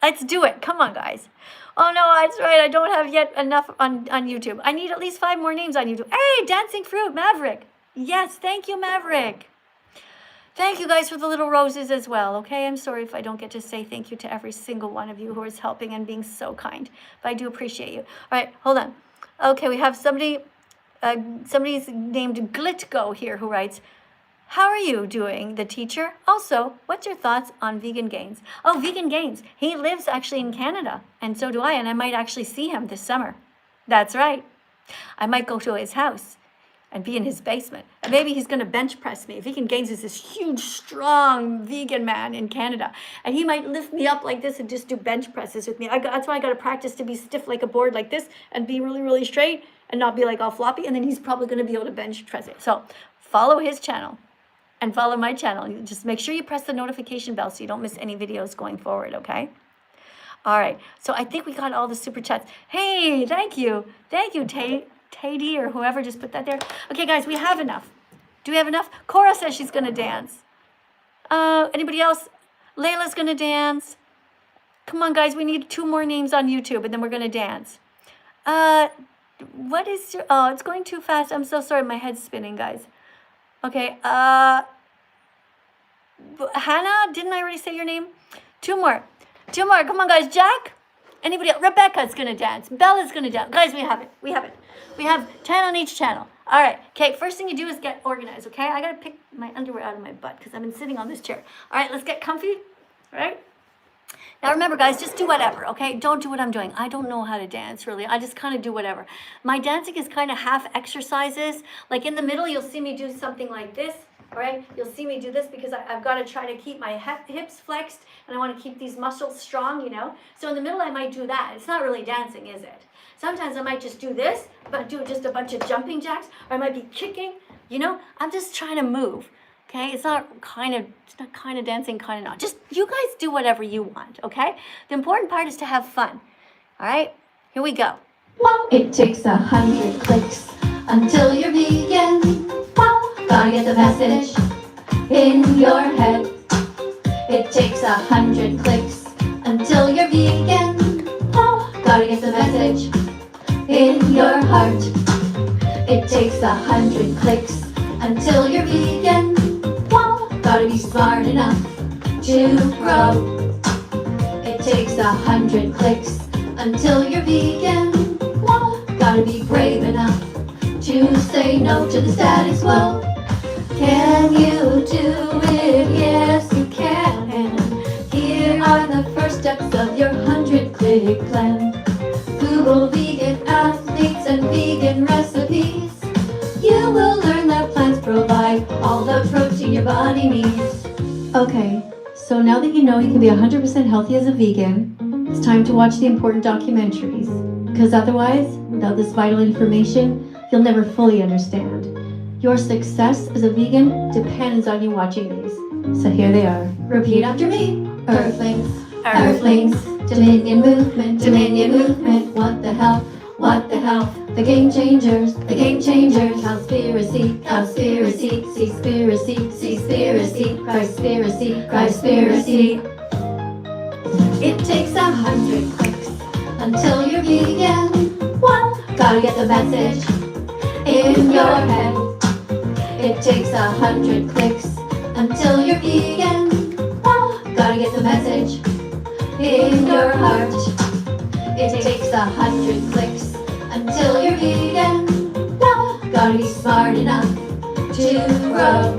Let's do it. Come on, guys. Oh, no, that's right. I don't have yet enough on YouTube. I need at least 5 more names on YouTube. Hey, Dancing Fruit, Maverick. Yes, thank you, Maverick. Thank you, guys, for the little roses as well, okay? I'm sorry if I don't get to say thank you to every single one of you who is helping and being so kind, but I do appreciate you. All right, hold on. Okay, we have somebody's named Glitgo here who writes, how are you doing, the teacher? Also, what's your thoughts on Vegan Gains? Oh, Vegan Gains. He lives actually in Canada, and so do I, and I might actually see him this summer. That's right. I might go to his house and be in his basement. And maybe he's going to bench press me. Vegan Gains is this huge, strong vegan man in Canada, and he might lift me up like this and just do bench presses with me. That's why I got to practice to be stiff like a board like this and be really, really straight and not be like all floppy, and then he's probably going to be able to bench press it. So follow his channel. And follow my channel. Just make sure you press the notification bell so you don't miss any videos going forward, okay? All right, so I think we got all the super chats. Hey, thank you. Thank you, Tady or whoever just put that there. Okay, guys, we have enough. Do we have enough? Cora says she's going to dance. Anybody else? Layla's going to dance. Come on, guys, we need 2 more names on YouTube, and then we're going to dance. What is your, oh, it's going too fast. I'm so sorry. My head's spinning, guys. Okay. Hannah, didn't I already say your name? Two more. Come on, guys. Jack? Anybody else? Rebecca's going to dance. Bella's going to dance. Guys, we have it. We have 10 on each channel. All right. Okay, first thing you do is get organized, okay? I got to pick my underwear out of my butt because I've been sitting on this chair. All right, let's get comfy. All right? Now remember, guys, just do whatever, okay? Don't do what I'm doing. I don't know how to dance, really. I just kind of do whatever. My dancing is kind of half exercises. Like in the middle, you'll see me do something like this, all right? You'll see me do this because I've got to try to keep my hips flexed, and I want to keep these muscles strong, you know? So in the middle, I might do that. It's not really dancing, is it? Sometimes I might just do this, but do just a bunch of jumping jacks, or I might be kicking, you know? I'm just trying to move. Okay, it's not kind of dancing, kind of not. Just you guys do whatever you want, okay? The important part is to have fun. All right, here we go. Well, it takes 100 clicks until you're vegan. Well, gotta get the message in your head. It takes 100 clicks until you're vegan. Well, gotta get the message in your heart. It takes 100 clicks until you're vegan. Gotta be smart enough to grow. It takes 100 clicks until you're vegan. Whoa. Gotta be brave enough to say no to the status quo. Can you do it? Yes, you can. Here are the first steps of your 100-click plan. Google vegan athletes and vegan recipes. You will learn that plants provide all the protein your body needs. Okay, so now that you know you can be 100% healthy as a vegan, it's time to watch the important documentaries. Because otherwise, without this vital information, you'll never fully understand. Your success as a vegan depends on you watching these. So here they are. Repeat after me. Earthlings, Earthlings, Dominion movement, what the hell, what the hell? The game changers, conspiracy, seaspiracy, Christspiracy. It takes 100 clicks until you're vegan. Well, gotta get the message in your head. It takes 100 clicks until you're vegan. Well, gotta get the message in your heart. It takes 100 clicks until you're vegan. Well, gotta be smart enough to grow.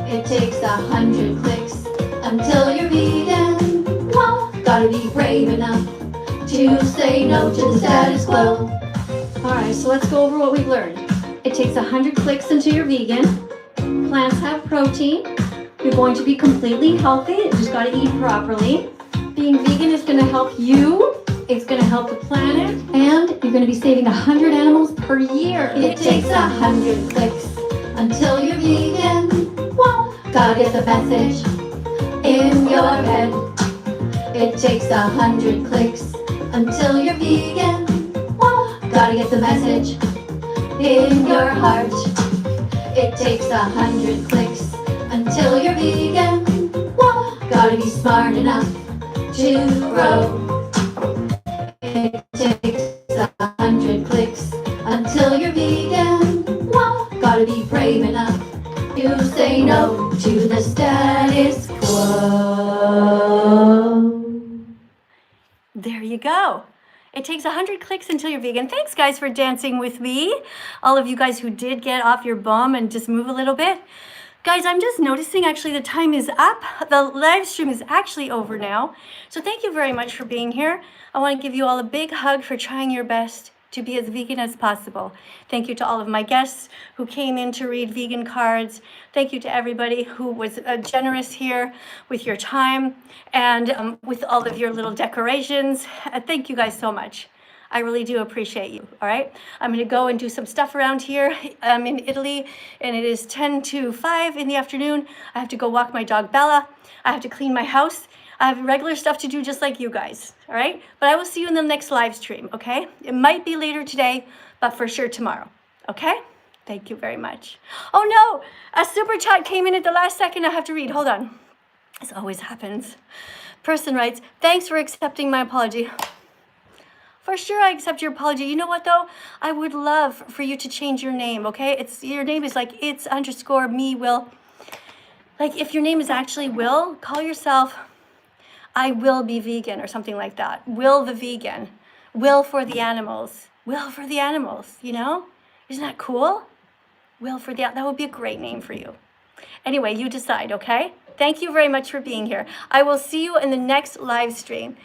It takes 100 clicks until you're vegan. Well, gotta be brave enough to say no to the status quo. Alright, so let's go over what we've learned. It takes 100 clicks until you're vegan. Plants have protein. You're going to be completely healthy. You just gotta eat properly. Being vegan is gonna help you. It's going to help the planet, and you're going to be saving 100 animals per year. It takes 100 clicks until you're vegan. Well, gotta get the message in your head. It takes 100 clicks until you're vegan. Well, gotta get the message in your heart. It takes 100 clicks until you're vegan. Well, gotta be smart enough to grow. It takes 100 clicks until you're vegan. Well, gotta be brave enough to say no to the status quo. There you go. It takes 100 clicks until you're vegan. Thanks, guys, for dancing with me. All of you guys who did get off your bum and just move a little bit. Guys, I'm just noticing actually the time is up. The live stream is actually over now. So thank you very much for being here. I want to give you all a big hug for trying your best to be as vegan as possible. Thank you to all of my guests who came in to read vegan cards. Thank you to everybody who was generous here with your time and with all of your little decorations. Thank you guys so much. I really do appreciate you, all right? I'm gonna go and do some stuff around here. I'm in Italy, and it is 10 to 5 in the afternoon. I have to go walk my dog, Bella. I have to clean my house. I have regular stuff to do just like you guys, all right? But I will see you in the next live stream, okay? It might be later today, but for sure tomorrow, okay? Thank you very much. Oh no, a super chat came in at the last second. I have to read, hold on. This always happens. Person writes, thanks for accepting my apology. For sure, I accept your apology. You know what though? I would love for you to change your name, okay? Your name is like it's underscore me Will. Like if your name is actually Will, call yourself I will be vegan or something like that. Will the vegan. Will for the animals. Will for the animals, you know? Isn't that cool? Will for the, that would be a great name for you. Anyway, you decide, okay? Thank you very much for being here. I will see you in the next live stream.